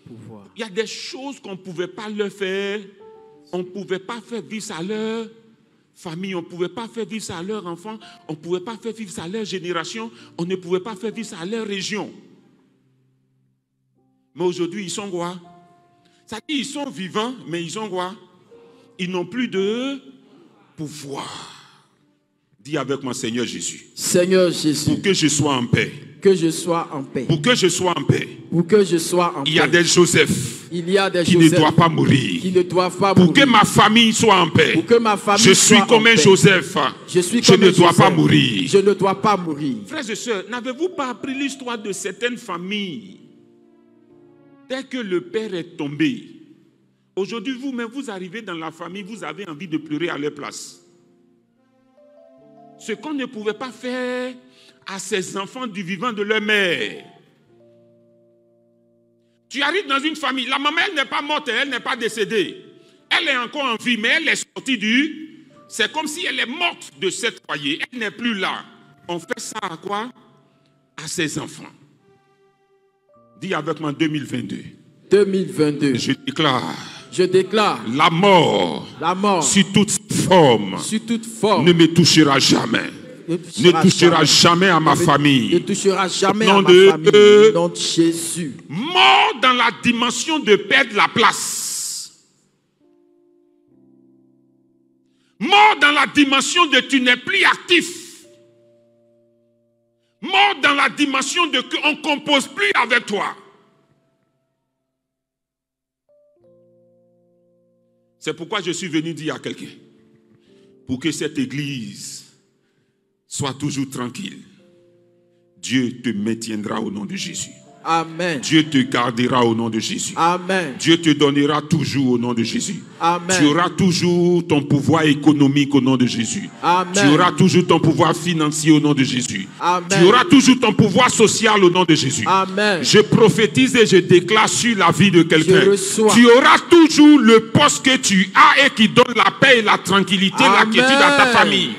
pouvoir, il y a des choses qu'on ne pouvait pas leur faire. On ne pouvait pas faire vivre ça à leur famille. On ne pouvait pas faire vivre ça à leurs enfants. On ne pouvait pas faire vivre ça à leur génération. On ne pouvait pas faire vivre ça à leur région. Mais aujourd'hui, ils sont quoi? Ça dit, ils sont vivants, mais ils sont quoi? Ils n'ont plus de pouvoir. Dis avec moi, Seigneur Jésus. Seigneur Jésus. Pour que je sois en paix. Que je sois en paix. Pour que je sois en paix. Pour que je sois en paix. Il y a des Joseph. Il y a des qui Joseph ne doivent pas mourir. Qui ne doivent pas pour mourir. Que ma famille soit en paix. Pour que ma famille je soit suis comme un paix. Joseph. Je ne dois pas mourir. Je ne dois pas mourir. Frères et sœurs, n'avez-vous pas appris l'histoire de certaines familles? Dès que le père est tombé, aujourd'hui vous-même, vous arrivez dans la famille, vous avez envie de pleurer à leur place. Ce qu'on ne pouvait pas faire à ces enfants du vivant de leur mère. Tu arrives dans une famille, la maman, elle n'est pas morte, elle n'est pas décédée. Elle est encore en vie, mais elle est sortie du... C'est comme si elle est morte de cette foyer. Elle n'est plus là. On fait ça à quoi? À ses enfants. Dis avec moi 2022. 2022. Je déclare la mort sous toute forme ne me touchera jamais. Ne touchera jamais à ma famille. Ne touchera jamais à ma famille. Au nom de Jésus. Mort dans la dimension de perdre la place. Mort dans la dimension de tu n'es plus actif. Mort dans la dimension de qu'on ne compose plus avec toi. C'est pourquoi je suis venu dire à quelqu'un, pour que cette église soit toujours tranquille, Dieu te maintiendra au nom de Jésus. Amen. Dieu te gardera au nom de Jésus. Amen. Dieu te donnera toujours au nom de Jésus. Amen. Tu auras toujours ton pouvoir économique au nom de Jésus. Amen. Tu auras toujours ton pouvoir financier au nom de Jésus. Amen. Tu auras toujours ton pouvoir social au nom de Jésus. Amen. Je prophétise et je déclare sur la vie de quelqu'un. Tu auras toujours le poste que tu as et qui donne la paix et la tranquillité, la quiétude à ta famille.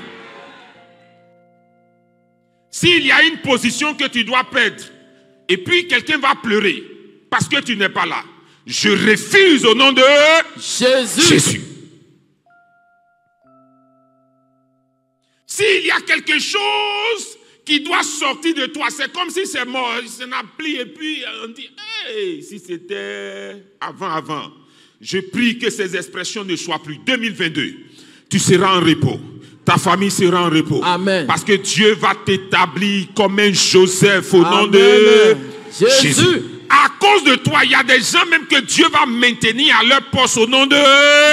S'il y a une position que tu dois perdre, et puis quelqu'un va pleurer parce que tu n'es pas là, je refuse au nom de Jésus. S'il y a quelque chose qui doit sortir de toi, c'est comme si c'est mort, ça n'a plus, et puis on dit, hey, si c'était avant. Je prie que ces expressions ne soient plus. 2022, tu seras en repos. Ta famille sera en repos. Amen. Parce que Dieu va t'établir comme un Joseph au nom de Jésus. À cause de toi, il y a des gens même que Dieu va maintenir à leur poste au nom de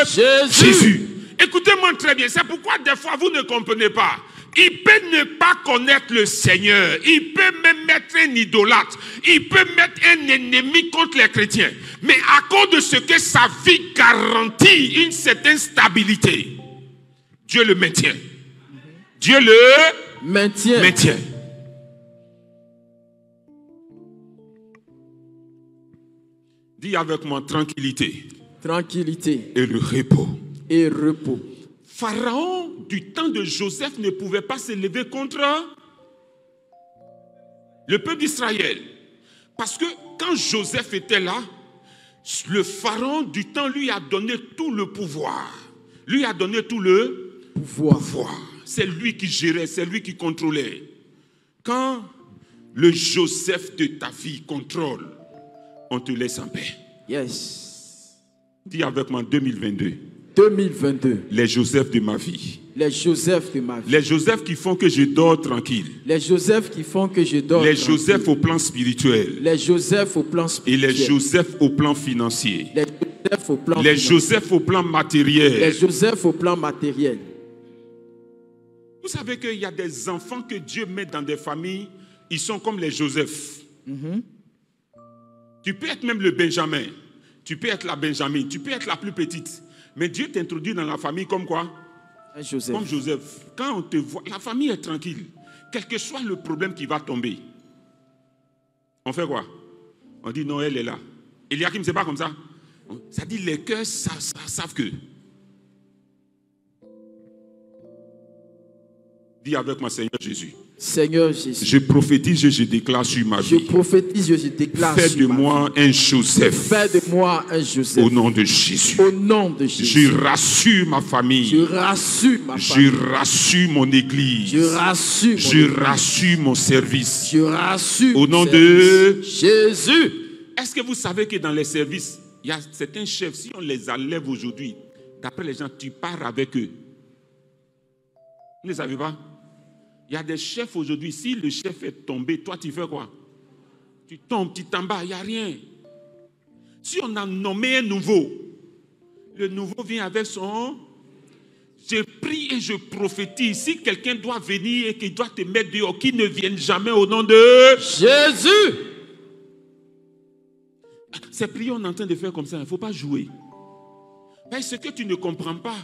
Jésus. Écoutez-moi très bien. C'est pourquoi des fois vous ne comprenez pas. Il peut ne pas connaître le Seigneur. Il peut même être un idolâtre. Il peut mettre un ennemi contre les chrétiens. Mais à cause de ce que sa vie garantit une certaine stabilité, Dieu le maintient. Dieu le maintient. Dis avec moi tranquillité. Tranquillité. Et le repos. Et repos. Pharaon, du temps de Joseph, ne pouvait pas se lever contre le peuple d'Israël. Parce que quand Joseph était là, le Pharaon du temps lui a donné tout le pouvoir. Lui a donné tout le pouvoir. c'est lui qui gérait, c'est lui qui contrôlait. Quand le Joseph de ta vie contrôle, on te laisse en paix. Yes. Dis avec moi 2022. 2022. Les Joseph de ma vie. Les Joseph de ma vie. Les Joseph qui font que je dors tranquille. Les Joseph qui font que je dors Les tranquille. Joseph au plan spirituel. Les Joseph au plan Et spirituel. les Joseph au plan financier. Les Joseph au plan Les financier. Joseph au plan matériel. Les Joseph au plan matériel. Vous savez qu'il y a des enfants que Dieu met dans des familles, ils sont comme les Joseph. Tu peux être même le Benjamin. Tu peux être la Benjamin. Tu peux être la plus petite. Mais Dieu t'introduit dans la famille comme quoi? Un Joseph. Comme Joseph. Quand on te voit, la famille est tranquille. Quel que soit le problème qui va tomber. On fait quoi? On dit non, elle est là. Eliakim, c'est pas comme ça. Ça dit les cœurs savent que. Dis avec moi, Seigneur Jésus. Seigneur Jésus. Je prophétise, je déclare sur ma Je vie. prophétise, je déclare. Fais sur de ma moi un Joseph. vie. Fais de moi un Joseph. Au nom de Jésus. Au nom de Jésus. Je rassure ma famille. Je rassure ma famille. Je rassure mon église. Je rassure mon Je église. rassure mon service. Je rassure Au mon nom service. de Jésus. Est-ce que vous savez que dans les services, il y a certains chefs, si on les enlève aujourd'hui, d'après les gens, tu pars avec eux. Vous ne savez pas? Il y a des chefs aujourd'hui, si le chef est tombé, toi tu fais quoi? Tu tombes, tu t'en bats, il n'y a rien. Si on a nommé un nouveau, le nouveau vient avec son... Je prie et je prophétise, si quelqu'un doit venir et qu'il doit te mettre dehors, qu'il ne vienne jamais au nom de... Jésus. Ces prières, on est en train de faire comme ça, il ne faut pas jouer. Parce que tu ne comprends pas,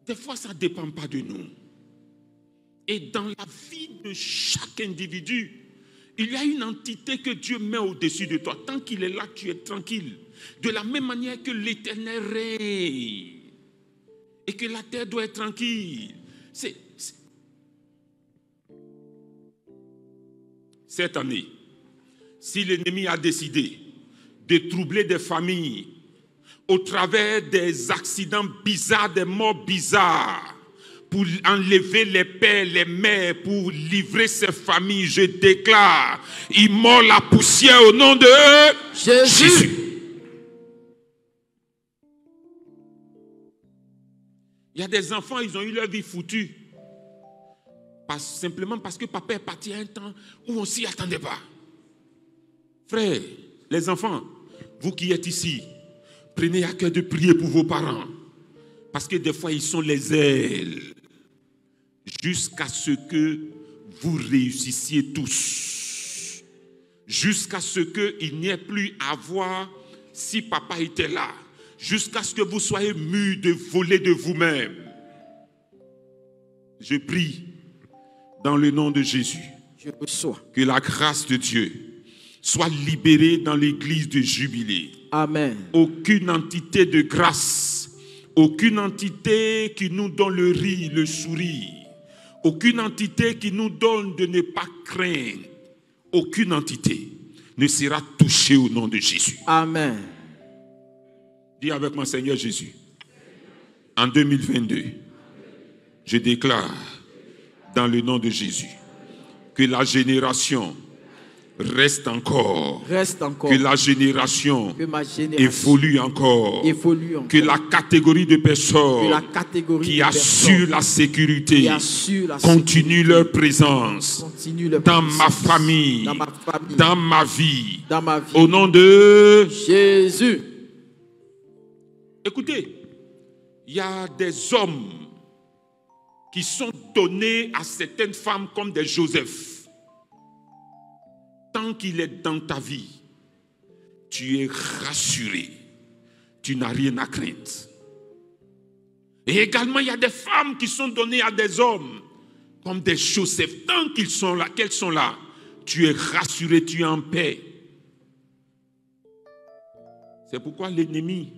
des fois ça ne dépend pas de nous. Et dans la vie de chaque individu, il y a une entité que Dieu met au-dessus de toi. Tant qu'il est là, tu es tranquille. De la même manière que l'Éternel règne. Et que la terre doit être tranquille. Cette année, si l'ennemi a décidé de troubler des familles au travers des accidents bizarres, des morts bizarres, pour enlever les pères, les mères, pour livrer ces familles, je déclare, il mord la poussière au nom de Jésus. Il y a des enfants, ils ont eu leur vie foutue. Simplement parce que papa est parti à un temps où on ne s'y attendait pas. Frères, les enfants, vous qui êtes ici, prenez à cœur de prier pour vos parents. Parce que des fois, ils sont les ailes. Jusqu'à ce que vous réussissiez tous. Jusqu'à ce qu'il n'y ait plus à voir si papa était là. Jusqu'à ce que vous soyez mûrs de voler de vous-même. Je prie dans le nom de Jésus. Je reçois. Que la grâce de Dieu soit libérée dans l'église de Jubilé. Amen. Aucune entité de grâce, aucune entité qui nous donne le rire, le sourire, aucune entité qui nous donne de ne pas craindre, aucune entité ne sera touchée au nom de Jésus. Amen. Dis avec moi, Seigneur Jésus, en 2022, je déclare dans le nom de Jésus que la génération reste encore. Que la génération évolue encore. Que la catégorie de personnes qui assurent la sécurité continue leur présence dans ma famille, dans ma vie. Au nom de Jésus. Écoutez, il y a des hommes qui sont donnés à certaines femmes comme des Joseph. Tant qu'il est dans ta vie, tu es rassuré. Tu n'as rien à craindre. Et également, il y a des femmes qui sont données à des hommes comme des Joseph. Tant qu'ils sont là, qu'elles sont là, tu es rassuré, tu es en paix. C'est pourquoi l'ennemi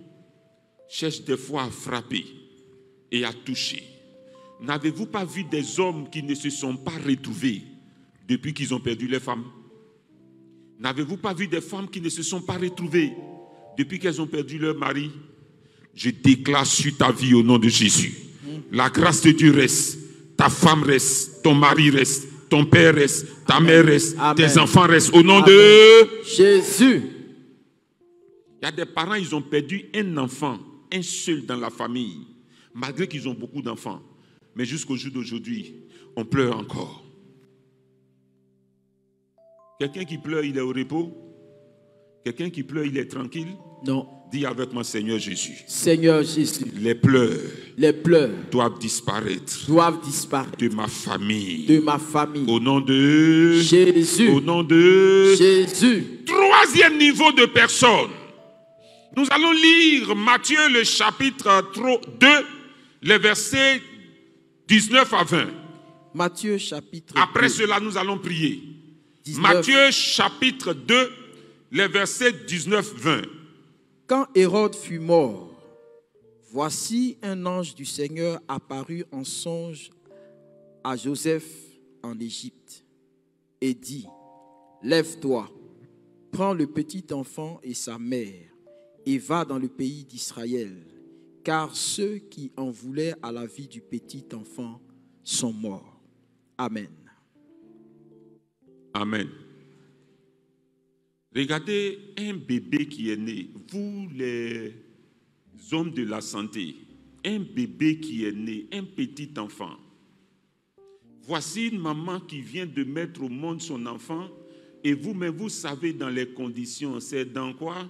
cherche des fois à frapper et à toucher. N'avez-vous pas vu des hommes qui ne se sont pas retrouvés depuis qu'ils ont perdu les femmes? N'avez-vous pas vu des femmes qui ne se sont pas retrouvées depuis qu'elles ont perdu leur mari? Je déclare sur ta vie au nom de Jésus. La grâce de Dieu reste. ta femme reste, ton mari reste, ton père reste, ta mère reste, Amen. tes enfants restent. Au nom Amen. de Jésus. Il y a des parents, ils ont perdu un enfant, un seul dans la famille, malgré qu'ils ont beaucoup d'enfants. Mais jusqu'au jour d'aujourd'hui, on pleure encore. Quelqu'un qui pleure, il est au repos. Quelqu'un qui pleure, il est tranquille. Non. Dis avec moi, Seigneur Jésus. Seigneur Jésus. Les pleurs Doivent disparaître de ma famille. de ma famille. Au nom de Jésus. Au nom de Jésus. Troisième niveau de personnes. Nous allons lire Matthieu le chapitre 2, les versets 19 à 20. Matthieu chapitre Après 2, cela, nous allons prier. 19. Matthieu chapitre 2, les versets 19-20. Quand Hérode fut mort, voici un ange du Seigneur apparut en songe à Joseph en Égypte et dit, lève-toi, prends le petit enfant et sa mère et va dans le pays d'Israël, car ceux qui en voulaient à la vie du petit enfant sont morts. Amen. Amen. Regardez un bébé qui est né. Vous, les hommes de la santé, un bébé qui est né, un petit enfant. Voici une maman qui vient de mettre au monde son enfant et vous-même, vous savez dans les conditions, c'est dans quoi?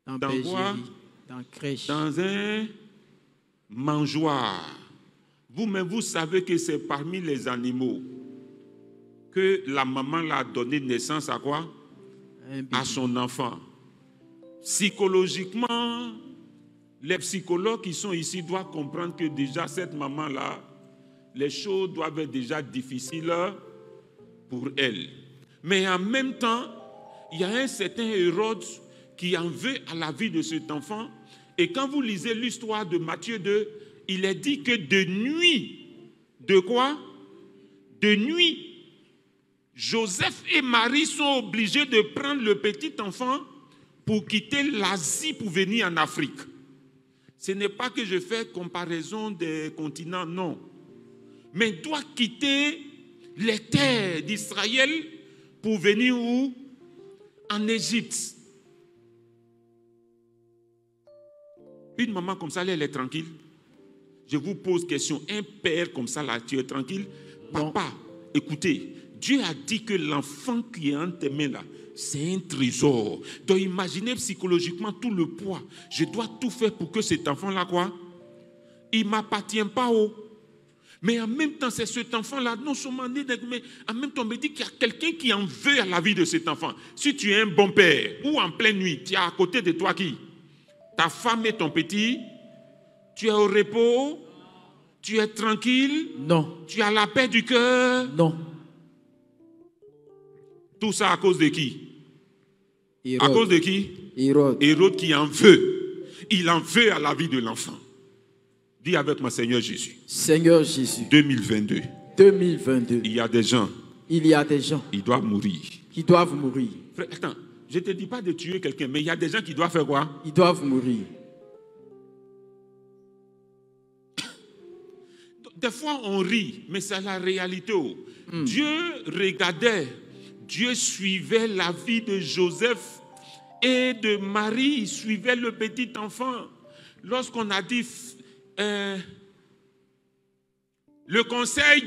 Dans Dans quoi? Dans crèche. Dans un mangeoire. Vous-même, vous savez que c'est parmi les animaux que la maman l'a donné naissance à quoi? À son enfant. Psychologiquement, les psychologues qui sont ici doivent comprendre que déjà cette maman-là, les choses doivent être déjà difficiles pour elle. Mais en même temps, il y a un certain Hérode qui en veut à la vie de cet enfant. Et quand vous lisez l'histoire de Matthieu 2, il est dit que de nuit, de quoi? De nuit, Joseph et Marie sont obligés de prendre le petit enfant pour quitter l'Asie pour venir en Afrique. Ce n'est pas que je fais comparaison des continents, non. Mais il doit quitter les terres d'Israël pour venir où? En Égypte. Une maman comme ça, elle est tranquille. Je vous pose question. Un père comme ça, là, tu es tranquille? Papa, écoutez. Dieu a dit que l'enfant qui est entre tes mains là, c'est un trésor. Donc imaginez psychologiquement tout le poids. Je dois tout faire pour que cet enfant-là, quoi? Il ne m'appartient pas. Mais en même temps, c'est cet enfant-là, non seulement né, mais en même temps, on me dit qu'il y a quelqu'un qui en veut à la vie de cet enfant. Si tu es un bon père, ou en pleine nuit, tu as à côté de toi qui? Ta femme et ton petit, tu es au repos, tu es tranquille, Non. tu as la paix du cœur. Non. Tout ça à cause de qui? Hérode. À cause de qui? Hérode. Hérode qui en veut. Il en veut à la vie de l'enfant. Dis avec moi, Seigneur Jésus. Seigneur Jésus. 2022. 2022. Il y a des gens. Il y a des gens Ils doivent mourir. qui doivent mourir. Frère, attends, je ne te dis pas de tuer quelqu'un, mais il y a des gens qui doivent faire quoi? Ils doivent mourir. Des fois, on rit, mais c'est la réalité. Dieu regardait, Dieu suivait la vie de Joseph et de Marie. Il suivait le petit enfant. Lorsqu'on a dit, le conseil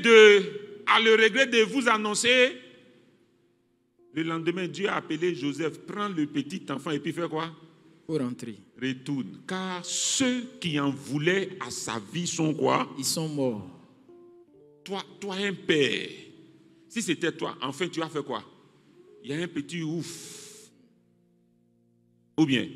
a le regret de vous annoncer, le lendemain, Dieu a appelé Joseph, prends le petit enfant et puis fais quoi? Pour rentrer. Retourne. Car ceux qui en voulaient à sa vie sont quoi? Ils sont morts. Toi, un père, si c'était toi, enfin, tu as fait quoi? Il y a un petit ouf. Ou bien,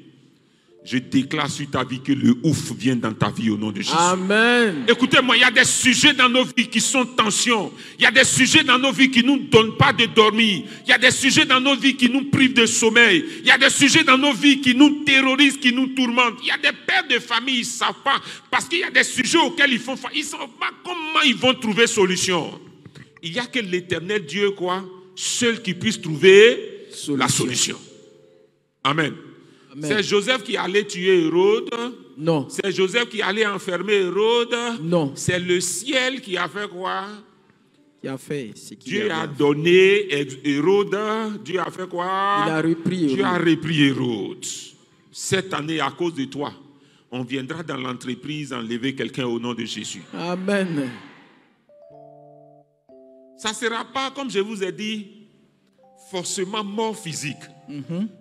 je déclare sur ta vie que le ouf vient dans ta vie au nom de Jésus. Amen. Écoutez-moi, il y a des sujets dans nos vies qui sont tensions. Il y a des sujets dans nos vies qui ne nous donnent pas de dormir. Il y a des sujets dans nos vies qui nous privent de sommeil. Il y a des sujets dans nos vies qui nous terrorisent, qui nous tourmentent. Il y a des pères de famille, ils ne savent pas. Parce qu'il y a des sujets auxquels ils font face. Ils ne savent pas comment ils vont trouver solution. Il n'y a que l'Éternel Dieu, quoi, seul qui puisse trouver la solution. Amen. Amen. C'est Joseph qui allait tuer Hérode. Non. C'est Joseph qui allait enfermer Hérode. Non. C'est le ciel qui a fait quoi? Qui a fait ce qu'il Dieu avait a à faire. donné Hérode. Dieu a fait quoi? Il a repris Dieu a Hérode. repris Hérode. Cette année, à cause de toi, on viendra dans l'entreprise enlever quelqu'un au nom de Jésus. Amen. Ça ne sera pas, comme je vous ai dit, forcément mort physique.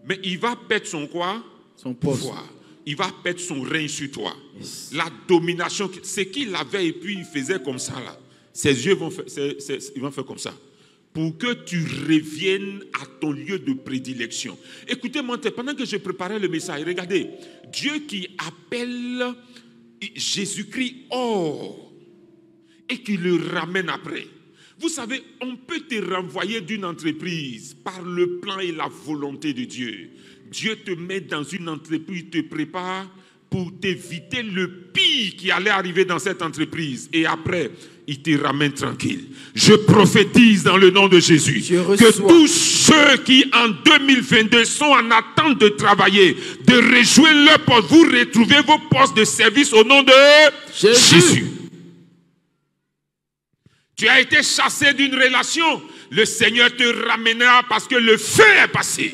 Mais il va perdre son quoi? Son poste. Pouvoir. Il va perdre son règne sur toi. Yes. La domination, ce qu'il avait et puis il faisait comme ça là. Ses yeux vont faire, ils vont faire comme ça. Pour que tu reviennes à ton lieu de prédilection. Écoutez-moi, pendant que je préparais le message, regardez, Dieu qui appelle Jésus-Christ hors et qui le ramène après. Vous savez, on peut te renvoyer d'une entreprise par le plan et la volonté de Dieu. Dieu te met dans une entreprise, te prépare pour t'éviter le pire qui allait arriver dans cette entreprise. Et après, il te ramène tranquille. Je prophétise dans le nom de Jésus que tous ceux qui en 2022 sont en attente de travailler, de rejouer leur poste, vous retrouvez vos postes de service au nom de Jésus. Tu as été chassé d'une relation, le Seigneur te ramènera parce que le feu est passé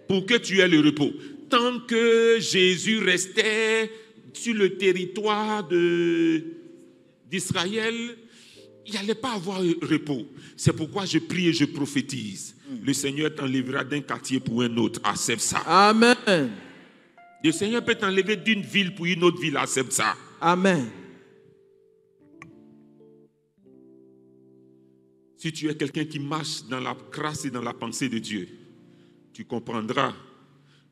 pour que tu aies le repos. Tant que Jésus restait sur le territoire d'Israël, il n'y allait pas avoir repos. C'est pourquoi je prie et je prophétise. Le Seigneur t'enlèvera d'un quartier pour un autre. Accepte ça. Amen. Le Seigneur peut t'enlever d'une ville pour une autre ville. Accepte ça. Amen. Si tu es quelqu'un qui marche dans la grâce et dans la pensée de Dieu, tu comprendras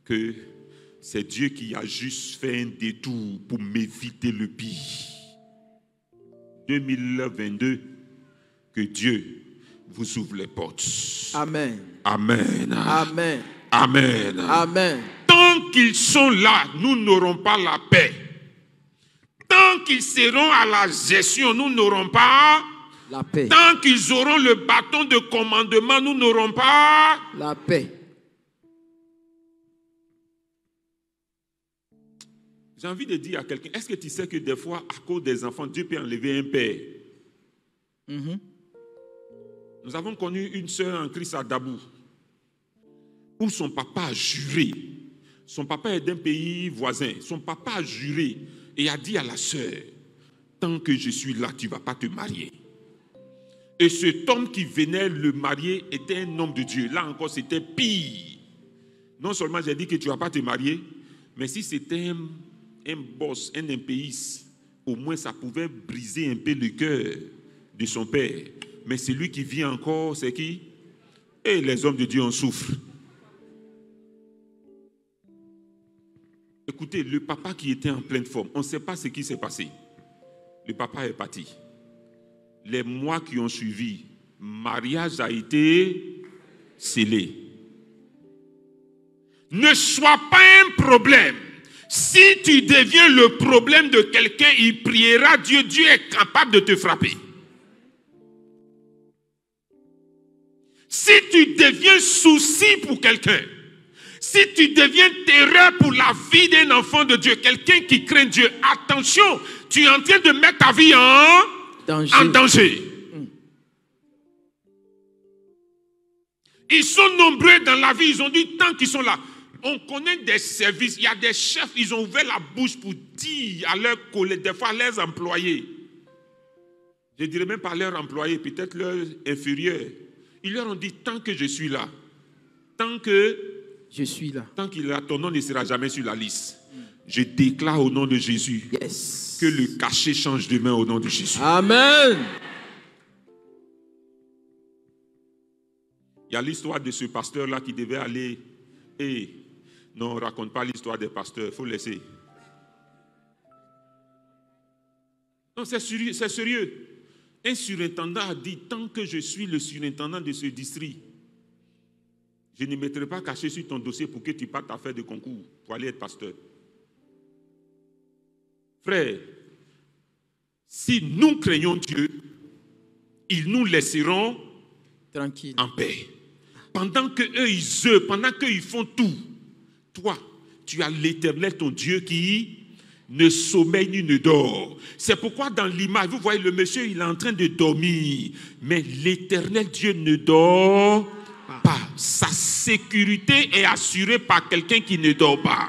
que c'est Dieu qui a juste fait un détour pour m'éviter le pire. 2022, que Dieu vous ouvre les portes. Amen. Amen. Amen. Amen. Amen. Tant qu'ils sont là, nous n'aurons pas la paix. Tant qu'ils seront à la gestion, nous n'aurons pas la paix. Tant qu'ils auront le bâton de commandement, nous n'aurons pas la paix. J'ai envie de dire à quelqu'un, est-ce que tu sais que des fois, à cause des enfants, Dieu peut enlever un père? Nous avons connu une sœur en Christ à Dabou, où son papa a juré. Son papa est d'un pays voisin. Son papa a juré et a dit à la sœur, tant que je suis là, tu ne vas pas te marier. Et cet homme qui venait le marier était un homme de Dieu. Là encore, c'était pire. Non seulement j'ai dit que tu ne vas pas te marier, mais si c'était un boss, un impéiste, au moins ça pouvait briser un peu le cœur de son père. Mais celui qui vit encore, c'est qui? Et les hommes de Dieu en souffrent. Écoutez, le papa qui était en pleine forme, on ne sait pas ce qui s'est passé. Le papa est parti. Les mois qui ont suivi, mariage a été scellé. Ne sois pas un problème. Si tu deviens le problème de quelqu'un, il priera Dieu. Dieu est capable de te frapper. Si tu deviens souci pour quelqu'un, si tu deviens terreur pour la vie d'un enfant de Dieu, quelqu'un qui craint Dieu, attention, tu es en train de mettre ta vie en danger. Ils sont nombreux dans la vie, ils ont dit tant qu'ils sont là. On connaît des services, il y a des chefs, ils ont ouvert la bouche pour dire à leurs collègues, des fois à leurs employés. Je ne dirais même pas à leurs employés, peut-être leurs inférieurs. Ils leur ont dit tant que je suis là, tant que je suis là, tant qu'il est là, ton nom ne sera jamais sur la liste. Je déclare au nom de Jésus que le cachet change de main au nom de Jésus. Amen. Il y a l'histoire de ce pasteur-là qui devait aller. Non, on ne raconte pas l'histoire des pasteurs, il faut laisser. Non, c'est sérieux. Un surintendant a dit, tant que je suis le surintendant de ce district, je ne mettrai pas caché sur ton dossier pour que tu partes à faire des concours pour aller être pasteur. Frère, si nous craignons Dieu, ils nous laisseront tranquilles, en paix. Pendant qu'eux, ils œuvrent, pendant qu'ils font tout, toi, tu as l'Éternel, ton Dieu, qui ne sommeille ni ne dort. C'est pourquoi dans l'image, vous voyez le monsieur, il est en train de dormir. Mais l'Éternel Dieu ne dort pas. Sa sécurité est assurée par quelqu'un qui ne dort pas.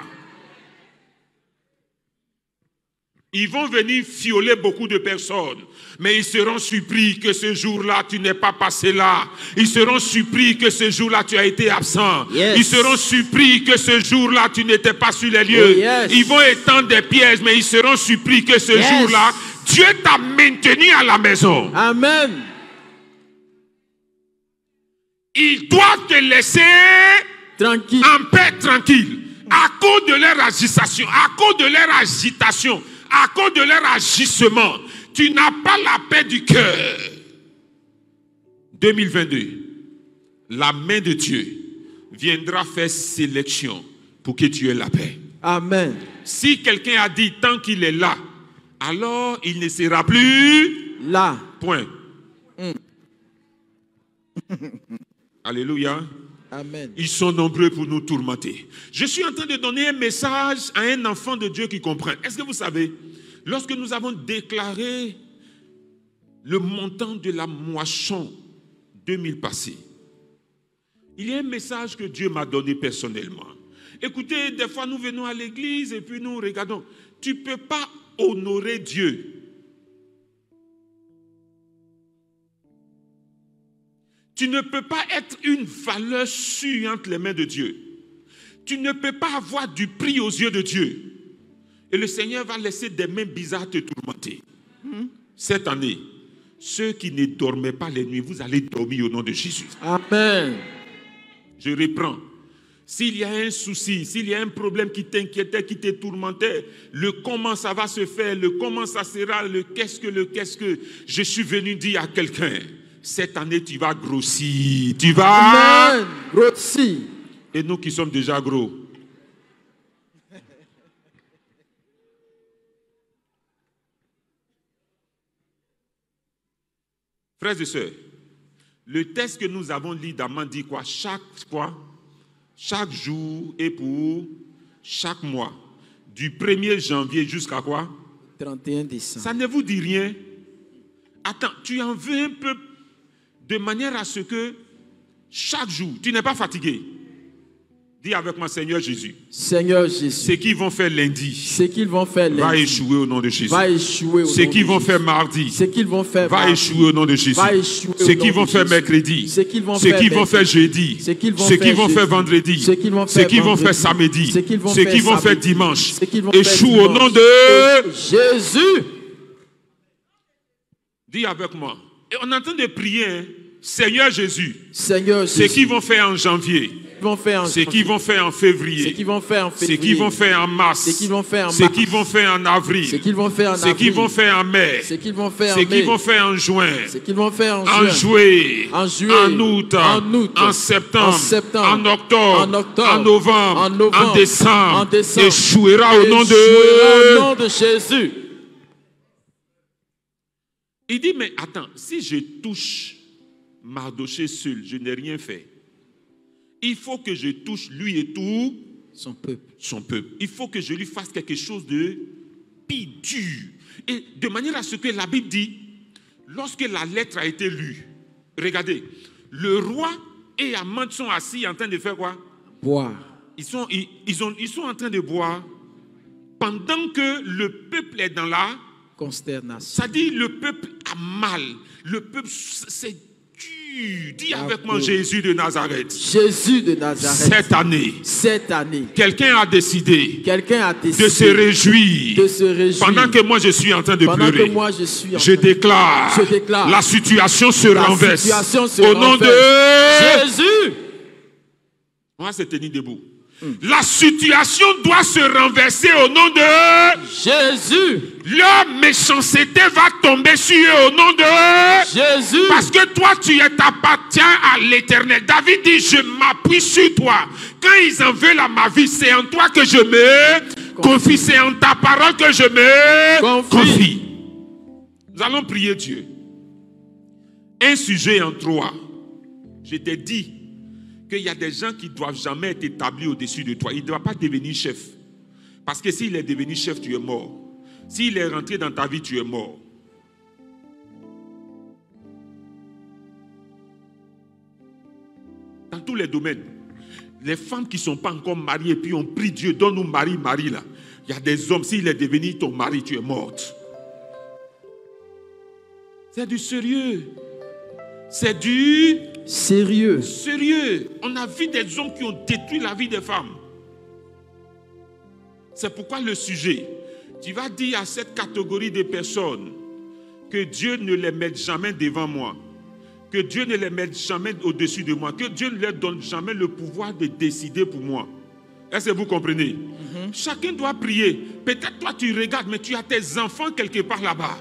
Ils vont venir fioler beaucoup de personnes. Mais ils seront surpris que ce jour-là, tu n'es pas passé là. Ils seront surpris que ce jour-là, tu as été absent. Yes. Ils seront surpris que ce jour-là, tu n'étais pas sur les lieux. Oh, yes. Ils vont étendre des pièges, mais ils seront surpris que ce jour-là, Dieu t'a maintenu à la maison. Amen. Ils doivent te laisser Tranquille. en paix, tranquille. À cause de leur agitation, à cause de leur agitation, à cause de leur agissement, tu n'as pas la paix du cœur. 2022, la main de Dieu viendra faire sélection pour que tu aies la paix. Amen. Si quelqu'un a dit tant qu'il est là, alors il ne sera plus là. Point. Alléluia. Amen. Ils sont nombreux pour nous tourmenter. Je suis en train de donner un message à un enfant de Dieu qui comprend. Est-ce que vous savez, lorsque nous avons déclaré le montant de la moisson 2000 passés, il y a un message que Dieu m'a donné personnellement. Écoutez, des fois nous venons à l'église et puis nous regardons. Tu ne peux pas honorer Dieu. Tu ne peux pas être une valeur sûre entre les mains de Dieu. Tu ne peux pas avoir du prix aux yeux de Dieu. Et le Seigneur va laisser des mains bizarres te tourmenter. Cette année, ceux qui ne dormaient pas les nuits, vous allez dormir au nom de Jésus. Amen. Je reprends. S'il y a un souci, s'il y a un problème qui t'inquiétait, qui te tourmentait, le comment ça va se faire, le comment ça sera, le qu'est-ce que, je suis venu dire à quelqu'un, cette année tu vas grossir, tu vas... Amen. Grossir. Et nous qui sommes déjà gros. Frères et sœurs, le texte que nous avons lu d'Amman dit quoi? Chaque jour et pour chaque mois. Du 1er janvier jusqu'à quoi? 31 décembre. Ça ne vous dit rien? Attends, tu en veux un peu de manière à ce que chaque jour, tu n'es pas fatigué. Dis avec moi, Seigneur Jésus. Seigneur Jésus. Ce qu'ils vont faire lundi. Ce qu'ils vont faire lundi. Va échouer au nom de Jésus. Va échouer au nom de Jésus. Ce qu'ils vont faire mardi. Ce qu'ils vont faire va échouer au nom de Jésus. Va échouer ce qu'ils vont faire mercredi. Ce qu'ils vont faire jeudi. Ce qu'ils vont faire vendredi. Ce qu'ils vont faire samedi. Ce qu'ils vont faire dimanche. Échoue au nom de Jésus. Dis avec moi. Et on est en train de prier, hein? Seigneur Jésus. Seigneur Jésus. Ce qu'ils vont faire en janvier. Ce qu'ils vont faire en février. Ce qu'ils vont faire en février. Ce qu'ils vont faire en mars. Ce qu'ils vont faire en mars. Ce qu'ils vont faire en avril. Ce qu'ils vont faire en avril. Ce qu'ils vont faire en mai. Ce qu'ils vont faire en mai. Ce qu'ils vont faire en juin. Ce qu'ils vont faire en juillet. En août. En septembre. En octobre. En novembre. En décembre. Échouera au nom de Jésus. Il dit, mais attends, si je touche Mardoché seul, je n'ai rien fait. Il faut que je touche lui et tout son peuple. Il faut que je lui fasse quelque chose de pire dur. Et de manière à ce que la Bible dit, lorsque la lettre a été lue, regardez, le roi et Amman sont assis en train de faire quoi? Boire. Ils sont en train de boire pendant que le peuple est dans la consternation. Ça dit le peuple a mal. Le peuple, c'est dur. Dis avec moi Jésus de Nazareth. Jésus de Nazareth. Cette année. Quelqu'un a décidé. De se réjouir. Pendant que moi je suis en train de pleurer. Je déclare. La situation se renverse. Au nom de Jésus. On va se tenir debout. La situation doit se renverser au nom de Jésus. Leur méchanceté va tomber sur eux au nom de Jésus. Parce que toi, tu t'appartiens à l'Éternel. David dit, je m'appuie sur toi. Quand ils en veulent à ma vie, c'est en toi que je me confie. C'est en ta parole que je me confie. Nous allons prier Dieu. Un sujet en 3. Je t'ai dit qu'il y a des gens qui ne doivent jamais être établis au-dessus de toi. Il ne doit pas devenir chef. Parce que s'il est devenu chef, tu es mort. S'il est rentré dans ta vie, tu es mort. Dans tous les domaines. Les femmes qui ne sont pas encore mariées et puis ont pris Dieu, donne-nous Marie là. Il y a des hommes, s'il est devenu ton mari, tu es morte. C'est du sérieux. C'est du sérieux. Sérieux. On a vu des hommes qui ont détruit la vie des femmes. C'est pourquoi le sujet, tu vas dire à cette catégorie de personnes que Dieu ne les mette jamais devant moi. Que Dieu ne les mette jamais au-dessus de moi. Que Dieu ne leur donne jamais le pouvoir de décider pour moi. Est-ce que vous comprenez? Chacun doit prier. Peut-être toi tu regardes, mais tu as tes enfants quelque part là-bas.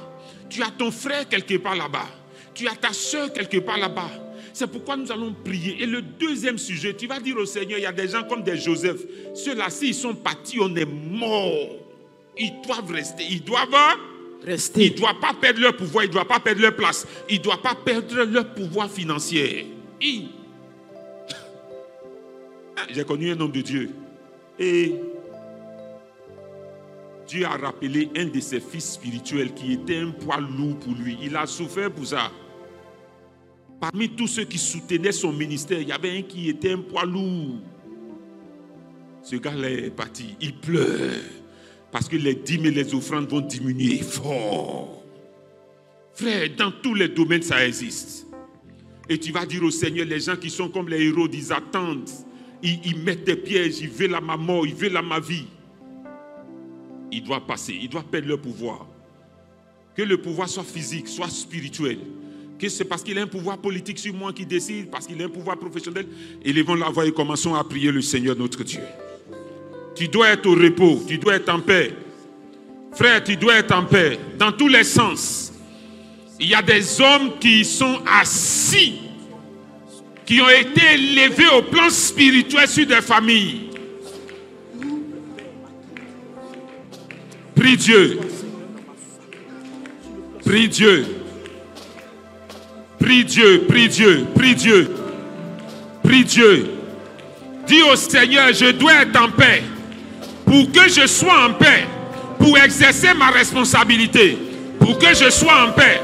Tu as ton frère quelque part là-bas. Tu as ta soeur quelque part là-bas. C'est pourquoi nous allons prier. Et le deuxième sujet, tu vas dire au Seigneur, il y a des gens comme des Joseph. Ceux-là, s'ils sont partis, on est morts. Ils doivent rester. Ils doivent rester. Ils ne doivent pas perdre leur pouvoir. Ils ne doivent pas perdre leur place. Ils ne doivent pas perdre leur pouvoir financier. J'ai connu un homme de Dieu. Et Dieu a rappelé un de ses fils spirituels qui était un poids lourd pour lui. Il a souffert pour ça. Parmi tous ceux qui soutenaient son ministère, il y avait un qui était un poids lourd. Ce gars-là est parti. Il pleure. Parce que les dîmes et les offrandes vont diminuer fort. Frère, dans tous les domaines, ça existe. Et tu vas dire au Seigneur, les gens qui sont comme les héros, ils attendent. Ils mettent des pièges, ils veulent à ma mort, ils veulent à ma vie. Ils doivent passer, ils doivent perdre leur pouvoir. Que le pouvoir soit physique, soit spirituel. Que c'est parce qu'il a un pouvoir politique sur moi qui décide, parce qu'il a un pouvoir professionnel. Élevons la voix et commençons à prier le Seigneur notre Dieu. Tu dois être au repos, tu dois être en paix. Frère, tu dois être en paix. Dans tous les sens. Il y a des hommes qui sont assis, qui ont été élevés au plan spirituel sur des familles. Prie Dieu. Prie Dieu. Prie Dieu, prie Dieu, prie Dieu. Prie Dieu. Dis au Seigneur, je dois être en paix. Pour que je sois en paix, pour exercer ma responsabilité, pour que je sois en paix,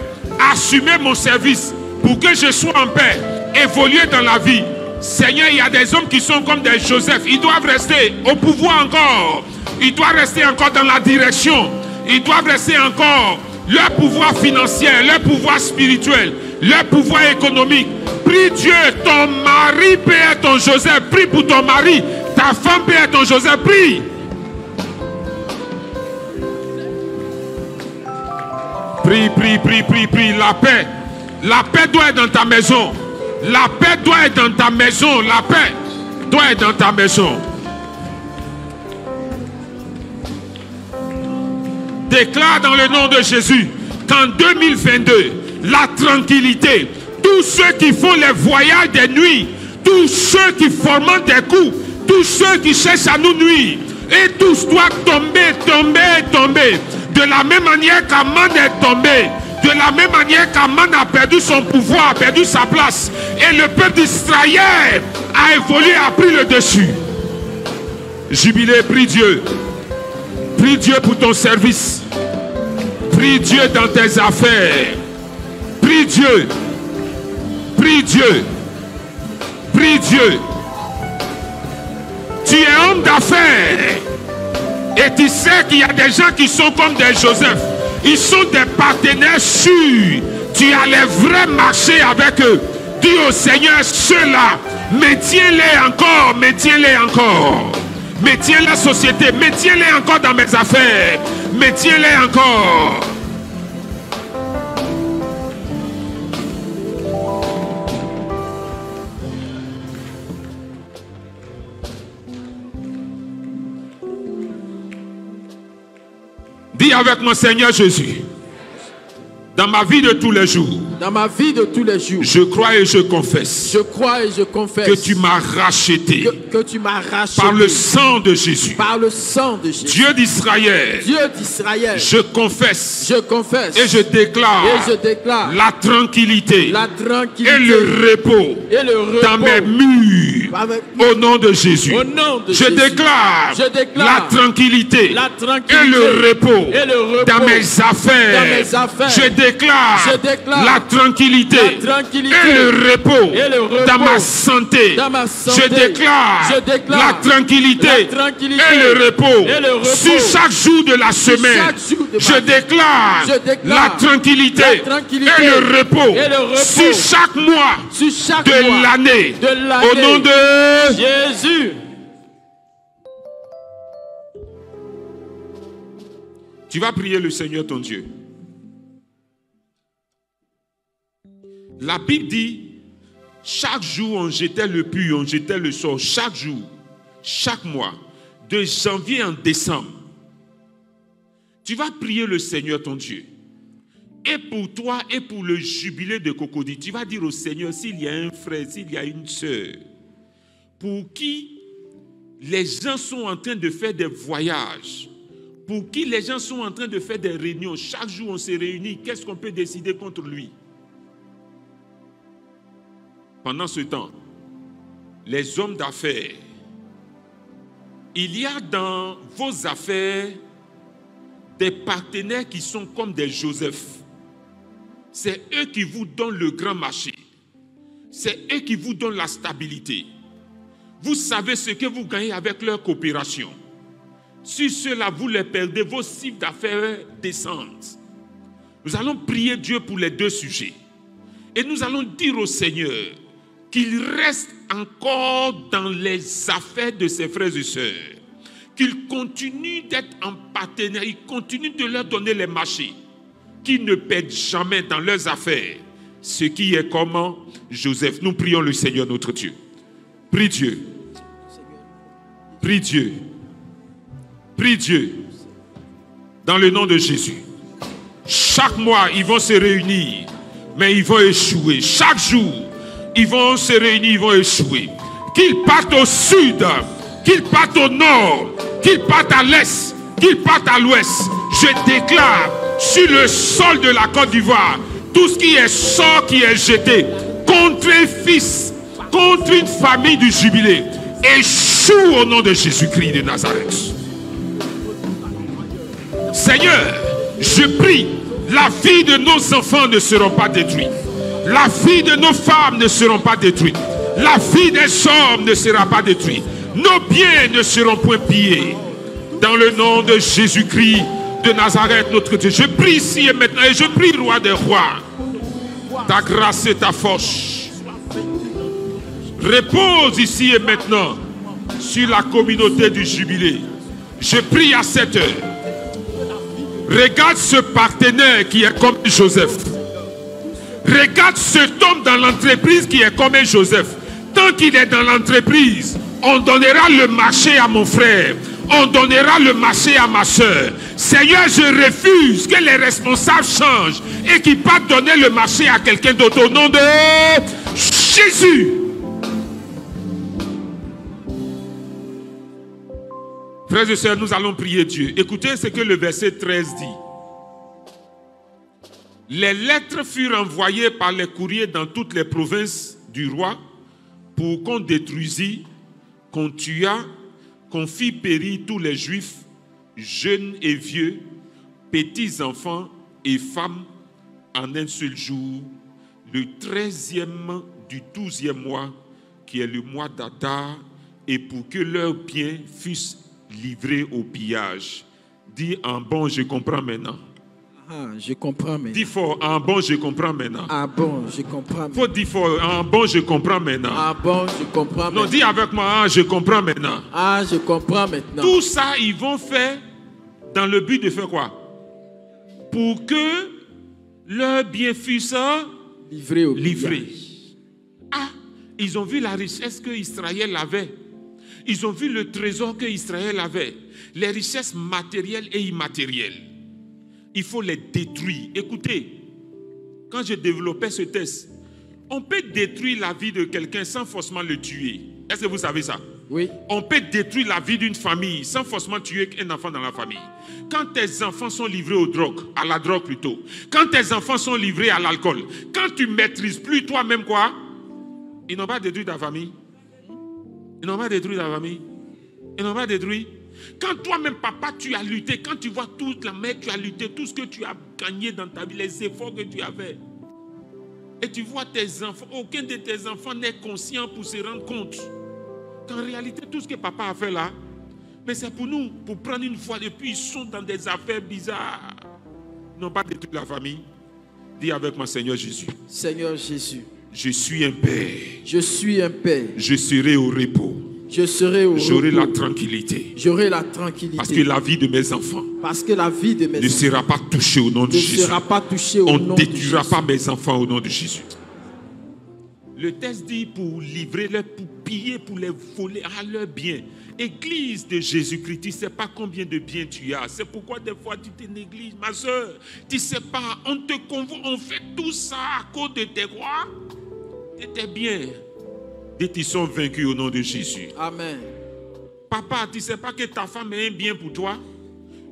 assumer mon service, pour que je sois en paix, évoluer dans la vie. Seigneur, il y a des hommes qui sont comme des Joseph. Ils doivent rester au pouvoir encore. Ils doivent rester encore dans la direction. Ils doivent rester encore leur pouvoir financier, leur pouvoir spirituel, leur pouvoir économique. Prie Dieu, ton mari peut être ton Joseph. Prie pour ton mari. Ta femme peut être ton Joseph. Prie. Prie, prie, prie, prie, prie. La paix. La paix doit être dans ta maison. La paix doit être dans ta maison. La paix doit être dans ta maison. Déclare dans le nom de Jésus qu'en 2022, la tranquillité, tous ceux qui font les voyages des nuits, tous ceux qui fomentent des coups, tous ceux qui cherchent à nous nuire, et tous doivent tomber, tomber, tomber. De la même manière qu'Aman est tombé, de la même manière qu'Aman a perdu son pouvoir, a perdu sa place, et le peuple d'Israël a évolué, a pris le dessus. Jubilé, prie Dieu. Prie Dieu pour ton service. Prie Dieu dans tes affaires. Prie Dieu. Prie Dieu. Prie Dieu. Tu es homme d'affaires. Et tu sais qu'il y a des gens qui sont comme des Joseph. Ils sont des partenaires sûrs. Tu allais vraiment marcher avec eux. Dis au Seigneur, ceux-là, maintiens-les encore, maintiens-les encore. Maintiens la société, maintiens-les encore dans mes affaires. Maintiens-les encore. Dis avec mon Seigneur Jésus, dans ma vie de tous les jours, dans ma vie de tous les jours, je crois et je confesse, que tu m'as racheté, que tu m'as racheté par le sang de Jésus, par le sang de Jésus. Dieu d'Israël, je confesse, et je déclare, la tranquillité, et le repos, dans mes murs, Au nom de Jésus. Au nom de Je Jésus. déclare Je déclare la tranquillité la tranquillité et le repos et le repos dans mes affaires. dans mes affaires. Je déclare la tranquillité tranquillité et le repos et le repos dans ma santé. dans ma santé. Je déclare la tranquillité et le repos sur chaque jour de la semaine. chaque jour de ma Je déclare la tranquillité et le repos sur chaque mois sur chaque de mois l'année. de l'année. Au nom de Jésus. Tu vas prier le Seigneur ton Dieu. La Bible dit, chaque jour on jetait le puits, on jetait le sort, chaque jour, chaque mois, de janvier en décembre. Tu vas prier le Seigneur ton Dieu. Et pour toi et pour le jubilé de Cocody, tu vas dire au Seigneur, s'il y a un frère, s'il y a une sœur, pour qui les gens sont en train de faire des voyages, pour qui les gens sont en train de faire des réunions, chaque jour on se réunit, qu'est-ce qu'on peut décider contre lui? Pendant ce temps, les hommes d'affaires, il y a dans vos affaires des partenaires qui sont comme des Joseph. C'est eux qui vous donnent le grand marché. C'est eux qui vous donnent la stabilité. Vous savez ce que vous gagnez avec leur coopération. Si cela vous les perdez, vos chiffres d'affaires descendent. Nous allons prier Dieu pour les deux sujets. Et nous allons dire au Seigneur qu'il reste encore dans les affaires de ses frères et sœurs. Qu'il continue d'être en partenaire, il continue de leur donner les marchés. Qu'ils ne perdent jamais dans leurs affaires. Ce qui est comme Joseph. Nous prions le Seigneur notre Dieu. Prie Dieu. Prie Dieu. Prie Dieu. Dans le nom de Jésus. Chaque mois, ils vont se réunir. Mais ils vont échouer. Chaque jour, ils vont se réunir, ils vont échouer. Qu'ils partent au sud, qu'ils partent au nord, qu'ils partent à l'est, qu'ils partent à l'ouest. Je déclare sur le sol de la Côte d'Ivoire, tout ce qui est sort, qui est jeté contre un fils, contre une famille du jubilé, échoue au nom de Jésus-Christ de Nazareth. Seigneur, je prie, la vie de nos enfants ne seront pas détruites. La vie de nos femmes ne seront pas détruites. La vie des hommes ne sera pas détruite. Nos biens ne seront point pillés. Dans le nom de Jésus-Christ de Nazareth, notre Dieu. Je prie ici et maintenant, et je prie, roi des rois, ta grâce et ta force repose ici et maintenant sur la communauté du jubilé. Je prie à cette heure. Regarde ce partenaire qui est comme Joseph. Regarde cet homme dans l'entreprise qui est comme Joseph. Tant qu'il est dans l'entreprise, on donnera le marché à mon frère. On donnera le marché à ma soeur. Seigneur, je refuse que les responsables changent et qu'ils partent donner le marché à quelqu'un d'autre. Au nom de Jésus. Frères et sœurs, nous allons prier Dieu. Écoutez ce que le verset 13 dit. Les lettres furent envoyées par les courriers dans toutes les provinces du roi pour qu'on détruisît, qu'on tuât, qu'on fit périr tous les Juifs, jeunes et vieux, petits enfants et femmes, en un seul jour, le 13e du 12e mois, qui est le mois d'Adar, et pour que leurs biens fussent livrés au pillage. Dis en bon, je comprends maintenant. Ah, je comprends maintenant. Dis fort, en bon, je comprends maintenant. Ah bon, je comprends maintenant. Faut dire fort, en bon, je comprends maintenant. Ah bon, je comprends maintenant. Non, dis avec moi, ah, je comprends maintenant. Ah, je comprends maintenant. Tout ça, ils vont faire dans le but de faire quoi? Pour que leurs biens fussent livrés au livrés. pillage. Ah, ils ont vu la richesse que Israël avait. Ils ont vu le trésor que Israël avait. Les richesses matérielles et immatérielles. Il faut les détruire. Écoutez, quand je développais ce test, on peut détruire la vie de quelqu'un sans forcément le tuer. Est-ce que vous savez ça? Oui. On peut détruire la vie d'une famille sans forcément tuer un enfant dans la famille. Quand tes enfants sont livrés aux drogues, à la drogue plutôt, quand tes enfants sont livrés à l'alcool, quand tu ne maîtrises plus toi-même quoi, ils n'ont pas détruit ta famille. Ils n'ont pas détruit ta famille. Ils n'ont pas détruit. Quand toi-même, papa, tu as lutté, quand tu vois toute la mère, tu as lutté, tout ce que tu as gagné dans ta vie, les efforts que tu as fait. Et tu vois tes enfants, aucun de tes enfants n'est conscient pour se rendre compte qu'en réalité, tout ce que papa a fait là, mais c'est pour nous, pour prendre une fois, et puis ils sont dans des affaires bizarres. Ils n'ont pas détruit la famille. Dis avec moi, Seigneur Jésus. Seigneur Jésus. Je suis un père. Je suis un père. Je serai au repos. Je serai au repos. J'aurai la tranquillité. J'aurai la tranquillité. Parce que la vie de mes enfants ne sera pas touchée au nom de Jésus. On ne détruira pas mes enfants au nom de Jésus. Le texte dit pour livrer leur, pour piller, pour les voler à leurs biens. Église de Jésus-Christ, tu ne sais pas combien de biens tu as. C'est pourquoi des fois tu te négliges, ma soeur. Tu ne sais pas, on te convoque, on fait tout ça à cause de tes rois, de tes biens. Et ils sont vaincus au nom de Jésus. Amen. Papa, tu ne sais pas que ta femme est un bien pour toi?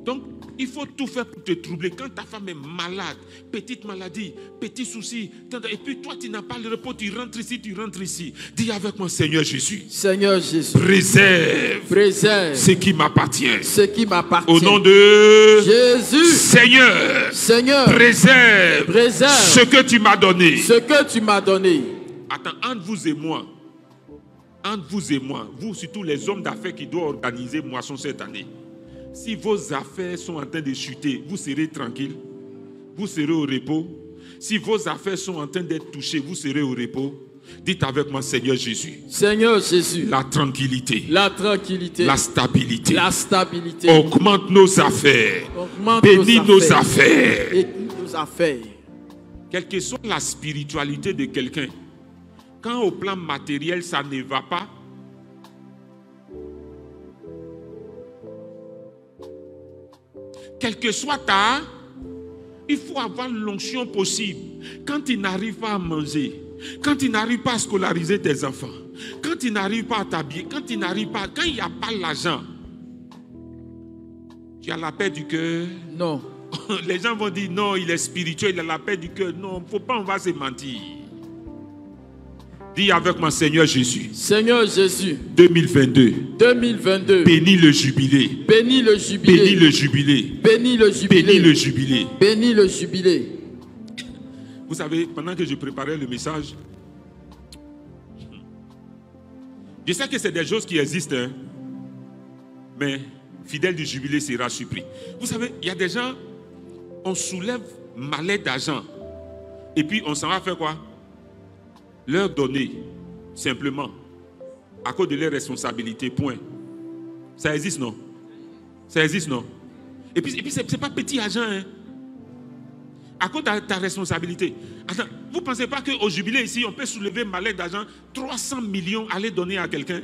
Donc, il faut tout faire pour te troubler. Quand ta femme est malade, petite maladie, petit souci, et puis toi, tu n'as pas le repos, tu rentres ici, tu rentres ici. Dis avec moi, Seigneur Jésus. Seigneur Jésus. Préserve ce qui m'appartient. Ce qui m'appartient. Au nom de Jésus. Seigneur. Préserve ce que tu m'as donné. Ce que tu m'as donné. Attends, entre vous et moi, vous surtout les hommes d'affaires qui doivent organiser moisson cette année. Si vos affaires sont en train de chuter, vous serez tranquille, vous serez au repos. Si vos affaires sont en train d'être touchées, vous serez au repos. Dites avec moi, Seigneur Jésus. Seigneur Jésus. La tranquillité. La tranquillité. La stabilité. La stabilité. Augmente nos affaires. Bénis nos affaires. Bénis nos affaires. Quelle que soit la spiritualité de quelqu'un, quand au plan matériel ça ne va pas, quel que soit ta, il faut avoir l'onction possible. Quand il n'arrive pas à manger, quand il n'arrive pas à scolariser tes enfants, quand il n'arrive pas à t'habiller, quand il n'y a pas l'argent, tu as la paix du cœur. Non. Les gens vont dire non, il est spirituel, il a la paix du cœur. Non, il ne faut pas, on va se mentir. Dis avec moi, Seigneur Jésus. Seigneur Jésus. 2022. Bénis le jubilé. Bénis le jubilé. Bénis le jubilé. Bénis le jubilé. Bénis le jubilé. Bénis le jubilé. Vous savez, pendant que je préparais le message, je sais que c'est des choses qui existent, hein, mais fidèle du jubilé sera surpris. Vous savez, il y a des gens, on soulève malais d'argent, et puis on s'en va faire quoi? Leur donner, simplement, à cause de leurs responsabilités, point. Ça existe, non? Ça existe, non? Et puis c'est pas petit argent, hein? À cause de ta responsabilité. Attends, vous ne pensez pas qu'au jubilé ici, on peut soulever malais d'argent, 300 millions, aller donner à quelqu'un?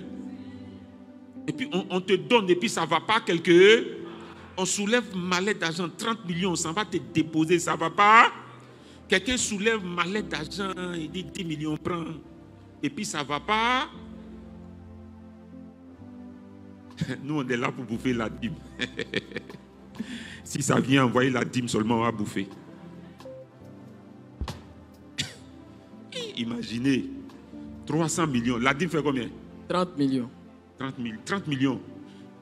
Et puis on te donne, et puis ça ne va pas quelqu'un. On soulève malais d'argent, 30 millions, on s'en va te déposer, ça ne va pas? Quelqu'un soulève malais d'argent, il dit 10 millions, prends. Et puis ça ne va pas. Nous, on est là pour bouffer la dîme. Si ça vient envoyer la dîme seulement, on va bouffer. Imaginez, 300 millions. La dîme fait combien? 30 millions. 30 millions.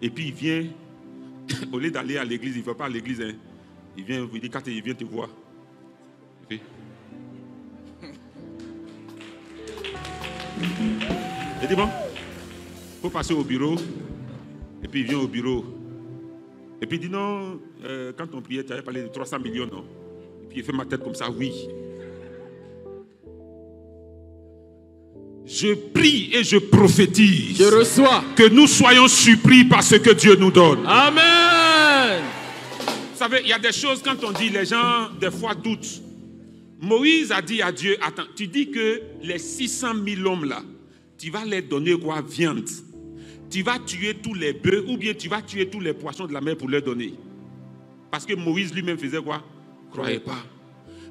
Et puis il vient, au lieu d'aller à l'église, il ne va pas à l'église. Hein. Il vient, il dit, quand il vient te voir. Il dit bon, il faut passer au bureau. Et puis il vient au bureau. Et puis il dit non, quand on priait, tu avais parlé de 300 millions, non? Et puis il fait ma tête comme ça, oui. Je prie et je prophétise. Je reçois. Que nous soyons surpris par ce que Dieu nous donne. Amen. Vous savez, il y a des choses, quand on dit, les gens, des fois, doutent. Moïse a dit à Dieu, attends, tu dis que les 600 000 hommes là, tu vas leur donner quoi? Viande. Tu vas tuer tous les bœufs ou bien tu vas tuer tous les poissons de la mer pour leur donner. Parce que Moïse lui-même faisait quoi? Croyait pas.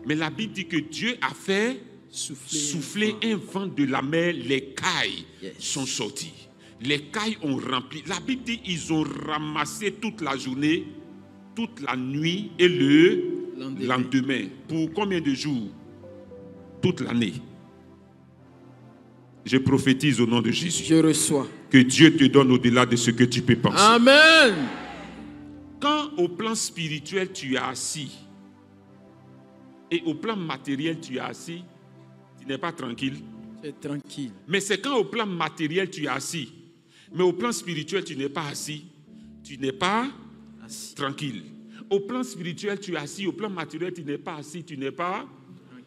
Mais la Bible dit que Dieu a fait souffler un vent de la mer, les cailles sont sorties. Les cailles ont rempli. La Bible dit qu'ils ont ramassé toute la journée, toute la nuit et le lendemain. Pour combien de jours? Toute l'année. Je prophétise au nom de Jésus. Je reçois. Que Dieu te donne au-delà de ce que tu peux penser. Amen. Quand au plan spirituel tu es assis et au plan matériel tu es assis, tu n'es pas tranquille. C'est tranquille. Mais c'est quand au plan matériel tu es assis, mais au plan spirituel tu n'es pas assis, tu n'es pas tranquille. Au plan spirituel tu es assis, au plan matériel tu n'es pas assis, tu n'es pas...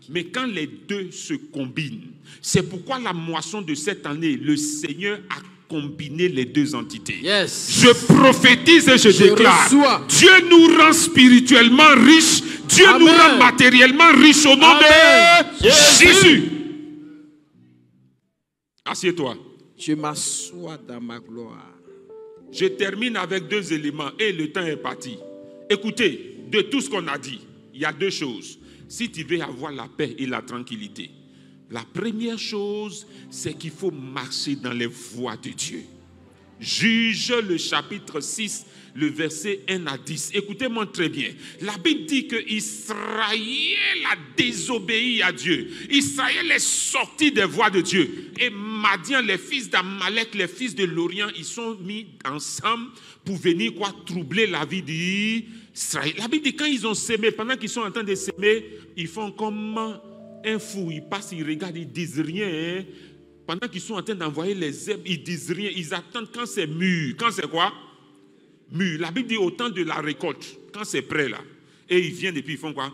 Mais quand les deux se combinent, c'est pourquoi la moisson de cette année, le Seigneur a combiné les deux entités. Yes. Je prophétise et je déclare, reçois. Dieu nous rend spirituellement riches, Dieu Amen. nous rend matériellement riches au nom Amen. de Jésus. Assieds-toi. Je m'assois dans ma gloire. Je termine avec deux éléments et le temps est parti. Écoutez, de tout ce qu'on a dit, il y a deux choses. Si tu veux avoir la paix et la tranquillité, la première chose, c'est qu'il faut marcher dans les voies de Dieu. Juge le chapitre 6, le verset 1 à 10. Écoutez-moi très bien. La Bible dit que Israël a désobéi à Dieu. Israël est sorti des voies de Dieu. Et Madian, les fils d'Amalek, les fils de l'Orient, ils sont mis ensemble pour venir troubler la vie d'Israël. La Bible dit que quand ils ont sémé, pendant qu'ils sont en train de s'aimer, ils font comme un fou. Ils passent, ils regardent, ils disent rien. Hein. Pendant qu'ils sont en train d'envoyer les herbes, ils disent rien. Ils attendent quand c'est mûr. Quand c'est quoi? Mûr. La Bible dit au temps de la récolte, quand c'est prêt là. Et ils viennent et puis ils font quoi?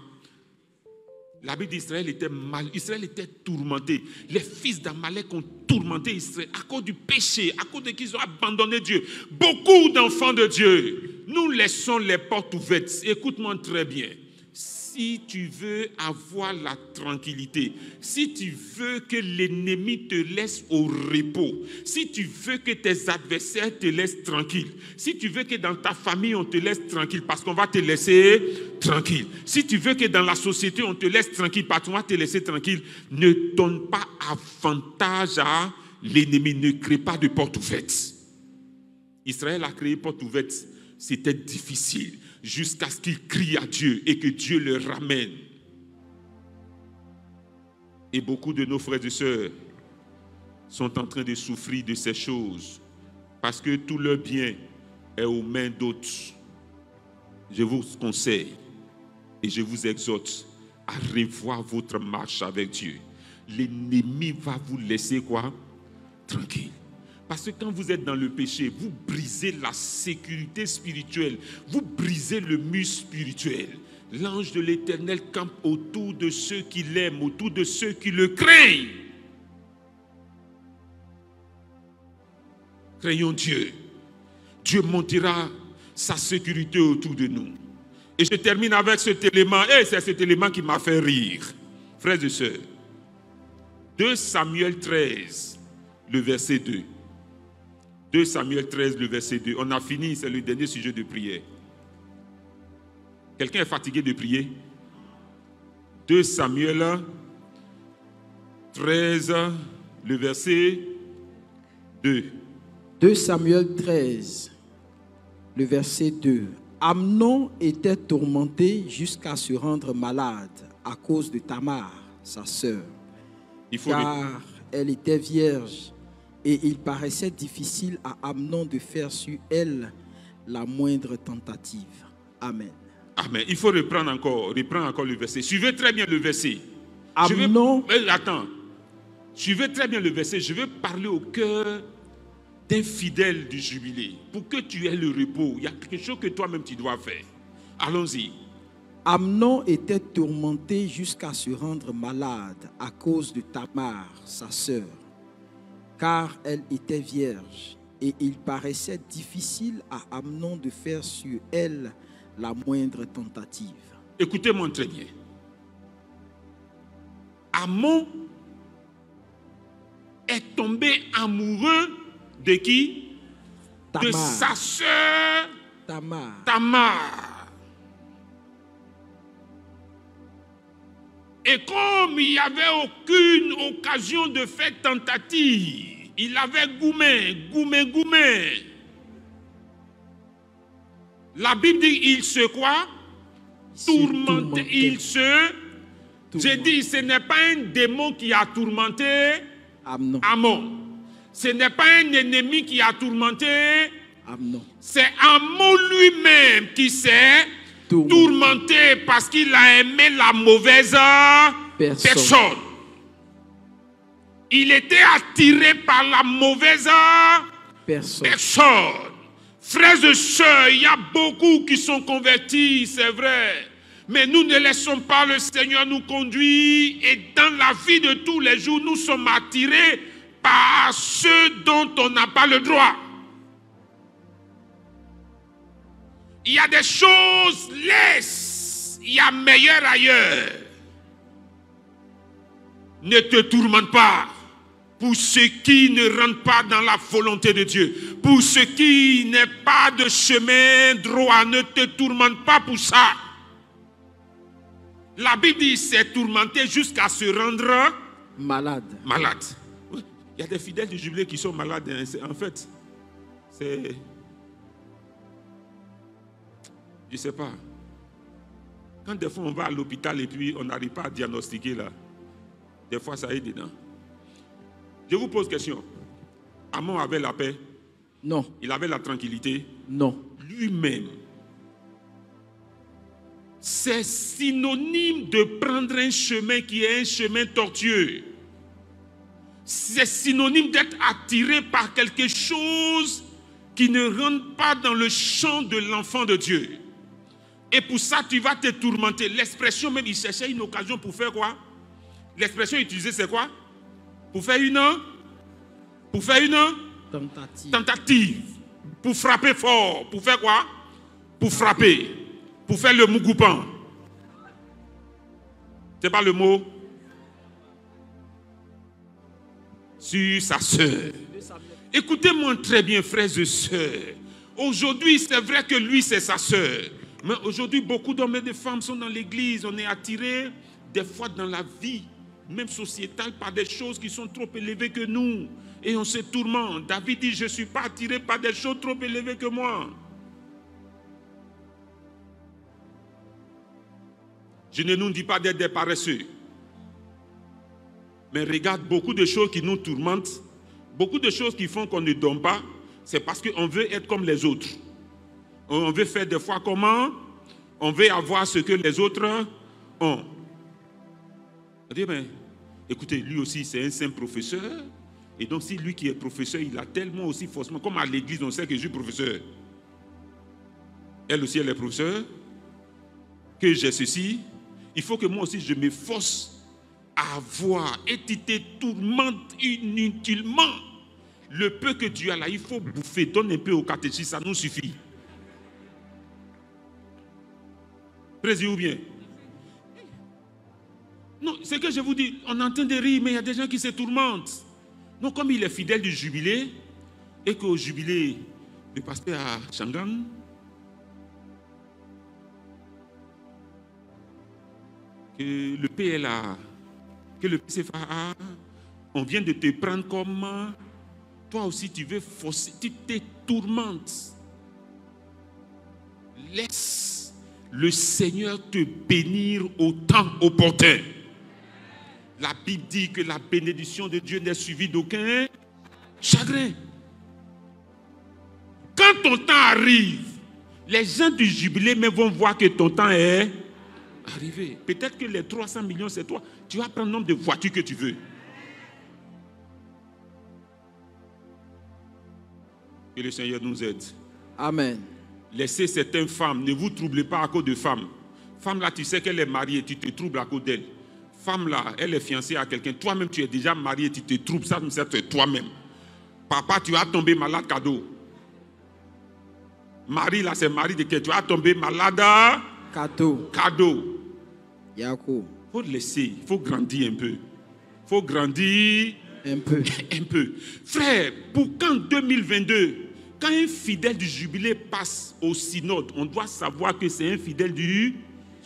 La Bible d'Israël était mal. Israël était tourmenté. Les fils d'Amalek ont tourmenté Israël à cause du péché, à cause de qu'ils ont abandonné Dieu. Beaucoup d'enfants de Dieu, nous laissons les portes ouvertes. Écoute-moi très bien. Si tu veux avoir la tranquillité, si tu veux que l'ennemi te laisse au repos, si tu veux que tes adversaires te laissent tranquille, si tu veux que dans ta famille on te laisse tranquille parce qu'on va te laisser tranquille, si tu veux que dans la société on te laisse tranquille parce qu'on va te laisser tranquille, ne donne pas avantage à l'ennemi, ne crée pas de porte ouverte. Israël a créé porte ouverte, c'était difficile. Jusqu'à ce qu'il crie à Dieu et que Dieu le ramène. Et beaucoup de nos frères et sœurs sont en train de souffrir de ces choses parce que tout leur bien est aux mains d'autres. Je vous conseille et je vous exhorte à revoir votre marche avec Dieu. L'ennemi va vous laisser quoi? Tranquille. Parce que quand vous êtes dans le péché, vous brisez la sécurité spirituelle, vous brisez le mur spirituel. L'ange de l'Éternel campe autour de ceux qui l'aiment, autour de ceux qui le craignent. Craignons Dieu. Dieu montera sa sécurité autour de nous. Et je termine avec cet élément, et c'est cet élément qui m'a fait rire. Frères et sœurs, 2 Samuel 13, le verset 2. 2 Samuel 13, le verset 2. On a fini, c'est le dernier sujet de prière. Quelqu'un est fatigué de prier? 2 Samuel 13, le verset 2. 2 Samuel 13, le verset 2. Amnon était tourmenté jusqu'à se rendre malade à cause de Tamar, sa sœur, car elle était vierge. Et il paraissait difficile à Amnon de faire sur elle la moindre tentative. Amen. Amen. Il faut reprendre encore le verset. Suivez très bien le verset. Amnon. Attends. Suivez très bien le verset. Je vais parler au cœur d'un fidèle du jubilé. Pour que tu aies le repos, il y a quelque chose que toi-même tu dois faire. Allons-y. Amnon était tourmenté jusqu'à se rendre malade à cause de Tamar, sa sœur, car elle était vierge, et il paraissait difficile à Amnon de faire sur elle la moindre tentative. Écoutez-moi très bien. Amnon est tombé amoureux de qui? Tamar. De sa sœur Tamar. Et comme il n'y avait aucune occasion de faire tentative, il avait goumé. La Bible dit, il se quoi? Tourmentait. J'ai dit, ce n'est pas un démon qui a tourmenté Amnon. Amon. Ce n'est pas un ennemi qui a tourmenté. Amnon. C'est Amon lui-même qui s'est tourmenté parce qu'il a aimé la mauvaise personne. Il était attiré par la mauvaise personne. Frères et sœurs, il y a beaucoup qui sont convertis, c'est vrai. Mais nous ne laissons pas le Seigneur nous conduire. Et dans la vie de tous les jours, nous sommes attirés par ceux dont on n'a pas le droit. Il y a des choses, laisse. Il y a meilleur ailleurs. Ne te tourmente pas. Pour ceux qui ne rentrent pas dans la volonté de Dieu. Pour ceux qui n'ont pas de chemin droit, ne te tourmente pas pour ça. La Bible dit c'est tourmenté jusqu'à se rendre malade. Oui. Il y a des fidèles du jubilé qui sont malades. En fait, c'est... Je ne sais pas. Quand des fois on va à l'hôpital et puis on n'arrive pas à diagnostiquer là, des fois ça est dedans. Je vous pose question. Amon avait la paix? Non. Il avait la tranquillité? Non. Lui-même. C'est synonyme de prendre un chemin qui est un chemin tortueux. C'est synonyme d'être attiré par quelque chose qui ne rentre pas dans le champ de l'enfant de Dieu. Et pour ça, tu vas te tourmenter. L'expression même, il cherchait une occasion pour faire quoi? L'expression utilisée, c'est quoi? Pour faire une tentative. Pour frapper fort. Pour faire quoi? Pour frapper. Pour faire le mougoupan. C'est pas le mot? Sur sa sœur. Écoutez-moi très bien, frères et sœurs. Aujourd'hui, c'est vrai que lui, c'est sa sœur. Mais aujourd'hui, beaucoup d'hommes et de femmes sont dans l'église. On est attirés, des fois, dans la vie, même sociétale, par des choses qui sont trop élevées que nous. Et on se tourmente. David dit, je ne suis pas attiré par des choses trop élevées que moi. Je ne nous dis pas d'être des paresseux. Mais regarde, beaucoup de choses qui nous tourmentent, beaucoup de choses qui font qu'on ne donne pas, c'est parce qu'on veut être comme les autres. On veut faire des fois comment? On veut avoir ce que les autres ont. On dit, ben, écoutez, lui aussi, c'est un saint professeur. Et donc, si lui qui est professeur, il a tellement aussi forcément, comme à l'église, on sait que je suis professeur. Elle aussi, elle est professeure. Que j'ai ceci. Il faut que moi aussi, je m'efforce à avoir. Et tu te tourmentes inutilement. Le peu que tu as là, il faut bouffer. Donne un peu au catéchisme, ça nous suffit. Précis ou bien? Non, c'est que je vous dis, on entend des rires, mais il y a des gens qui se tourmentent. Non, comme il est fidèle du jubilé, et qu'au jubilé, le pasteur à Shangan, que le PLA, que le PCFA, on vient de te prendre comme, toi aussi tu veux forcer, tu te tourmentes. Laisse le Seigneur te bénir au temps opportun. La Bible dit que la bénédiction de Dieu n'est suivie d'aucun chagrin. Quand ton temps arrive, les gens du jubilé même vont voir que ton temps est arrivé. Peut-être que les 300 millions, c'est toi. Tu vas prendre le nombre de voitures que tu veux. Que le Seigneur nous aide. Amen. Laissez certaines femmes, ne vous troublez pas à cause de femmes. Femme là, tu sais qu'elle est mariée, tu te troubles à cause d'elle. Femme là, elle est fiancée à quelqu'un. Toi-même, tu es déjà marié, tu te troubles. Ça, c'est toi-même. Papa, tu as tombé malade, cadeau. Marie là, c'est mari de quelqu'un. Tu as tombé malade, cadeau. Yacoub. Il faut laisser, il faut grandir un peu. Il faut grandir un peu. Un peu. Frère, pour qu'en 2022, quand un fidèle du jubilé passe au synode, on doit savoir que c'est un fidèle du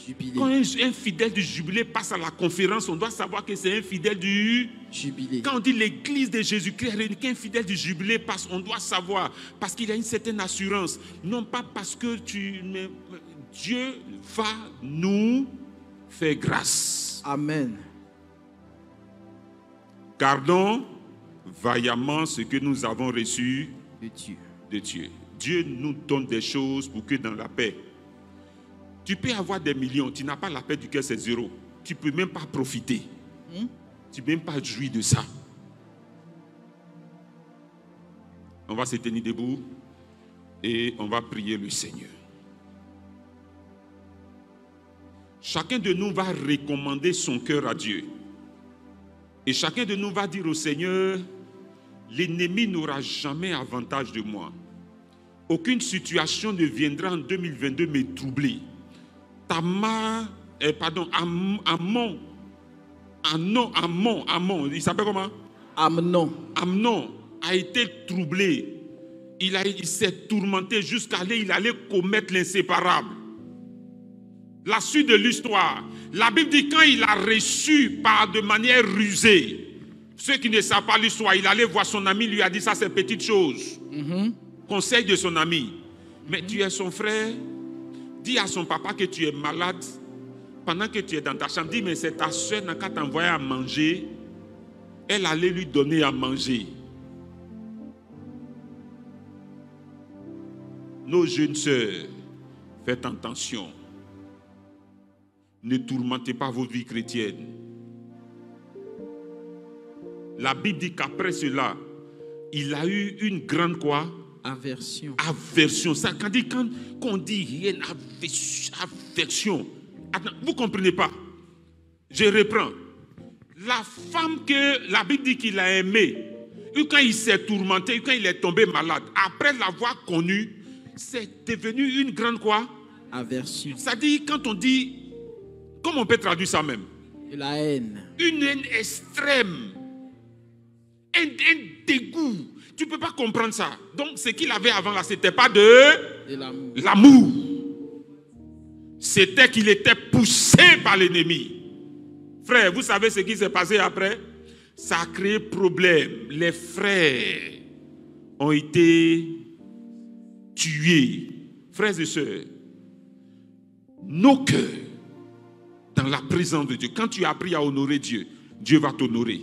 jubilé. Quand un fidèle du jubilé passe à la conférence, on doit savoir que c'est un fidèle du jubilé. Quand on dit l'église de Jésus-Christ, qu'un fidèle du jubilé passe, on doit savoir, parce qu'il y a une certaine assurance. Non pas parce que Dieu va nous faire grâce. Amen. Gardons vaillamment ce que nous avons reçu de Dieu. de Dieu. Dieu nous donne des choses pour que dans la paix. Tu peux avoir des millions, tu n'as pas la paix du cœur, c'est zéro. Tu ne peux même pas profiter. Tu ne peux même pas jouir de ça. On va se tenir debout et on va prier le Seigneur. Chacun de nous va recommander son cœur à Dieu. Et chacun de nous va dire au Seigneur, l'ennemi n'aura jamais avantage de moi. Aucune situation ne viendra en 2022 me troubler. Amon, il s'appelle comment? Amnon a été troublé. Il s'est tourmenté jusqu'à aller, il allait commettre l'inséparable. La suite de l'histoire, la Bible dit quand il a reçu de manière rusée, ceux qui ne savent pas l'histoire, il allait voir son ami, lui a dit ça c'est petite chose. Conseil de son ami. Mais tu es son frère, dis à son papa que tu es malade. Pendant que tu es dans ta chambre, dis mais c'est ta soeur n'a qu'à t'envoyer à manger. Elle allait lui donner à manger. Nos jeunes sœurs, faites attention. Ne tourmentez pas votre vie chrétienne. La Bible dit qu'après cela, il a eu une grande quoi? Aversion. Aversion. Ça, quand on dit rien, aversion. Attends, vous ne comprenez pas. Je reprends. La femme que la Bible dit qu'il a aimée, quand il s'est tourmenté, quand il est tombé malade, après l'avoir connue, c'est devenu une grande quoi? Aversion. Ça dit, quand on dit, comment on peut traduire ça même? Et la haine. Une haine extrême. Un dégoût. Tu ne peux pas comprendre ça. Donc, ce qu'il avait avant là, ce n'était pas de l'amour. C'était qu'il était poussé par l'ennemi. Frère, vous savez ce qui s'est passé après? Ça a créé problème. Les frères ont été tués. Frères et sœurs, nos cœurs, dans la présence de Dieu, quand tu as appris à honorer Dieu, Dieu va t'honorer.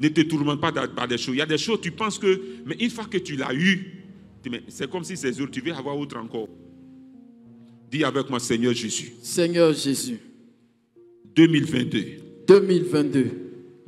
Ne te tourmente pas par des choses. Il y a des choses, tu penses que, mais une fois que tu l'as eu, c'est comme si c'est dur, tu veux avoir autre encore. Dis avec moi, Seigneur Jésus. Seigneur Jésus. 2022.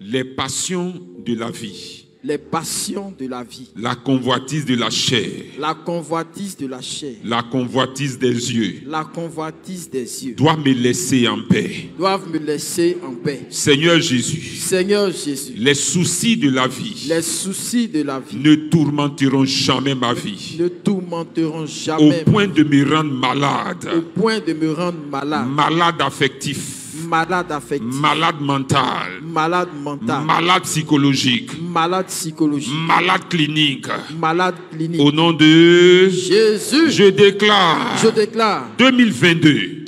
Les passions de la vie. Les passions de la vie. La convoitise de la chair. La convoitise de la chair. La convoitise des yeux. La convoitise des yeux. Doivent me laisser en paix. Doivent me laisser en paix. Seigneur Jésus. Seigneur Jésus. Les soucis de la vie. Les soucis de la vie. Ne tourmenteront jamais ma vie. Ne tourmenteront jamais. Au point de me rendre malade. Au point de me rendre malade. Malade affectif. Malade affectif. Malade mental. Malade mental. Malade psychologique. Malade psychologique. Malade clinique. Malade clinique. Au nom de Jésus. Je déclare. 2022.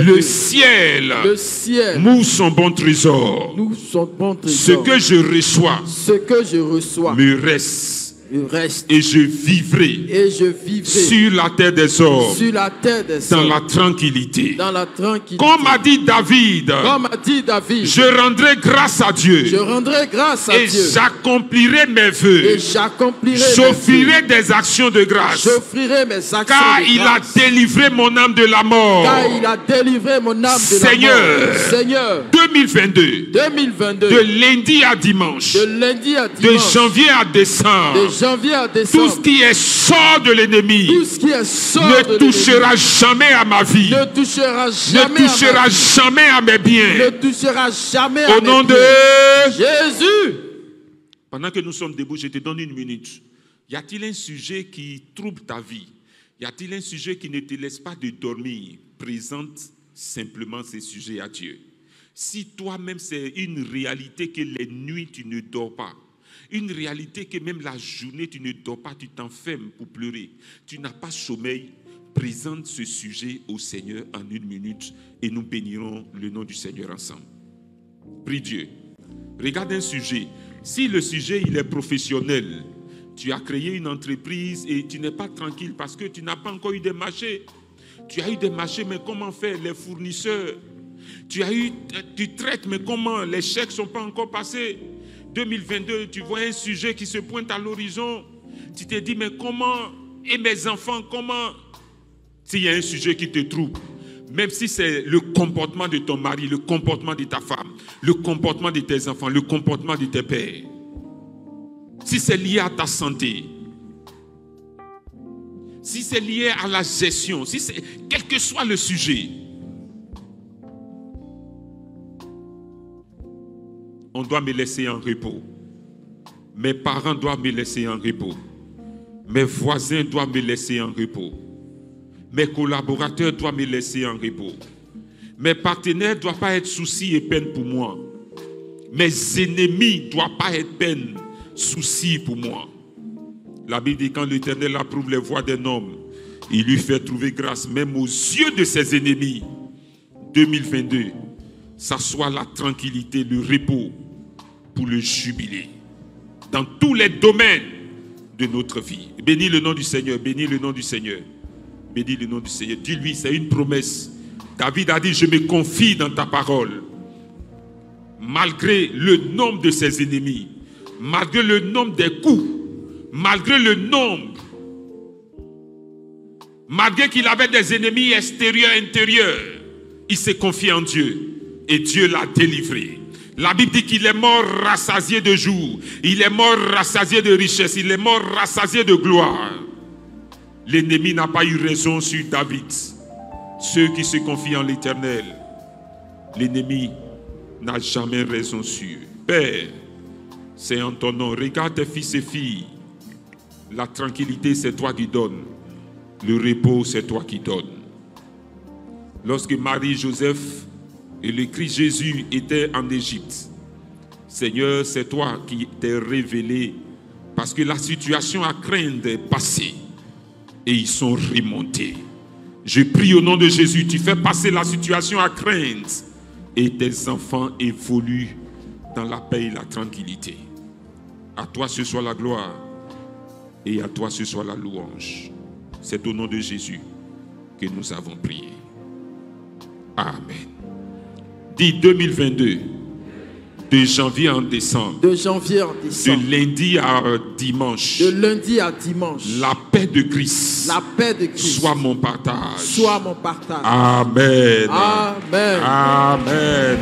Le ciel. M'ouvre son bon trésor. Ce que je reçois. Me reste. Et je vivrai sur la terre des hommes, dans la tranquillité. Comme a dit David, je rendrai grâce à Dieu. Et j'accomplirai mes vœux. J'offrirai des actions de grâce. Car il a délivré mon âme de la mort. Seigneur, 2022, de lundi à dimanche, de janvier à décembre, tout ce qui est sort de l'ennemi ne touchera jamais à ma vie, ne touchera jamais à mes biens. Au nom de Jésus. Pendant que nous sommes debout, je te donne une minute. Y a-t-il un sujet qui trouble ta vie? Y a-t-il un sujet qui ne te laisse pas de dormir? Présente simplement ces sujets à Dieu. Si toi-même c'est une réalité que les nuits tu ne dors pas, une réalité que même la journée tu ne dors pas, tu t'enfermes pour pleurer, tu n'as pas sommeil, présente ce sujet au Seigneur en une minute et nous bénirons le nom du Seigneur ensemble. Prie Dieu. Regarde un sujet. Si le sujet il est professionnel, tu as créé une entreprise et tu n'es pas tranquille parce que tu n'as pas encore eu des marchés. Tu as eu des marchés, mais comment faire? Les fournisseurs. Tu traites, mais comment? Les chèques ne sont pas encore passés. 2022, tu vois un sujet qui se pointe à l'horizon. Tu te dis, mais comment, et mes enfants, comment? S'il y a un sujet qui te trouble, même si c'est le comportement de ton mari, le comportement de ta femme, le comportement de tes enfants, le comportement de tes pères, si c'est lié à ta santé, si c'est lié à la gestion, si c'est, quel que soit le sujet, on doit me laisser en repos. Mes parents doivent me laisser en repos. Mes voisins doivent me laisser en repos. Mes collaborateurs doivent me laisser en repos. Mes partenaires ne doivent pas être soucis et peine pour moi. Mes ennemis ne doivent pas être peine, soucis pour moi. La Bible dit quand l'Éternel approuve les voies d'un homme, il lui fait trouver grâce même aux yeux de ses ennemis. 2022, ça soit la tranquillité, le repos pour le jubilé dans tous les domaines de notre vie. Bénis le nom du Seigneur, bénis le nom du Seigneur, bénis le nom du Seigneur. Dis-lui, c'est une promesse. David a dit, je me confie dans ta parole. Malgré le nombre de ses ennemis, malgré le nombre des coups, malgré le nombre, malgré qu'il avait des ennemis extérieurs, intérieurs, il s'est confié en Dieu et Dieu l'a délivré. La Bible dit qu'il est mort rassasié de jour, il est mort rassasié de richesse, il est mort rassasié de gloire. L'ennemi n'a pas eu raison sur David. Ceux qui se confient en l'Éternel, l'ennemi n'a jamais raison sur eux. Père, c'est en ton nom. Regarde tes fils et filles. La tranquillité, c'est toi qui donnes. Le repos, c'est toi qui donnes. Lorsque Marie, Joseph et le Christ Jésus étaient en Égypte, Seigneur, c'est toi qui t'es révélé parce que la situation à craindre est passée et ils sont remontés. Je prie au nom de Jésus, tu fais passer la situation à craindre et tes enfants évoluent dans la paix et la tranquillité. À toi ce soit la gloire et à toi ce soit la louange. C'est au nom de Jésus que nous avons prié. Amen. Dis 2022, de janvier en décembre. De janvier en décembre. De lundi à dimanche. De lundi à dimanche. La paix de Christ. La paix de Christ. Soit mon partage. Soit mon partage. Amen. Amen. Amen.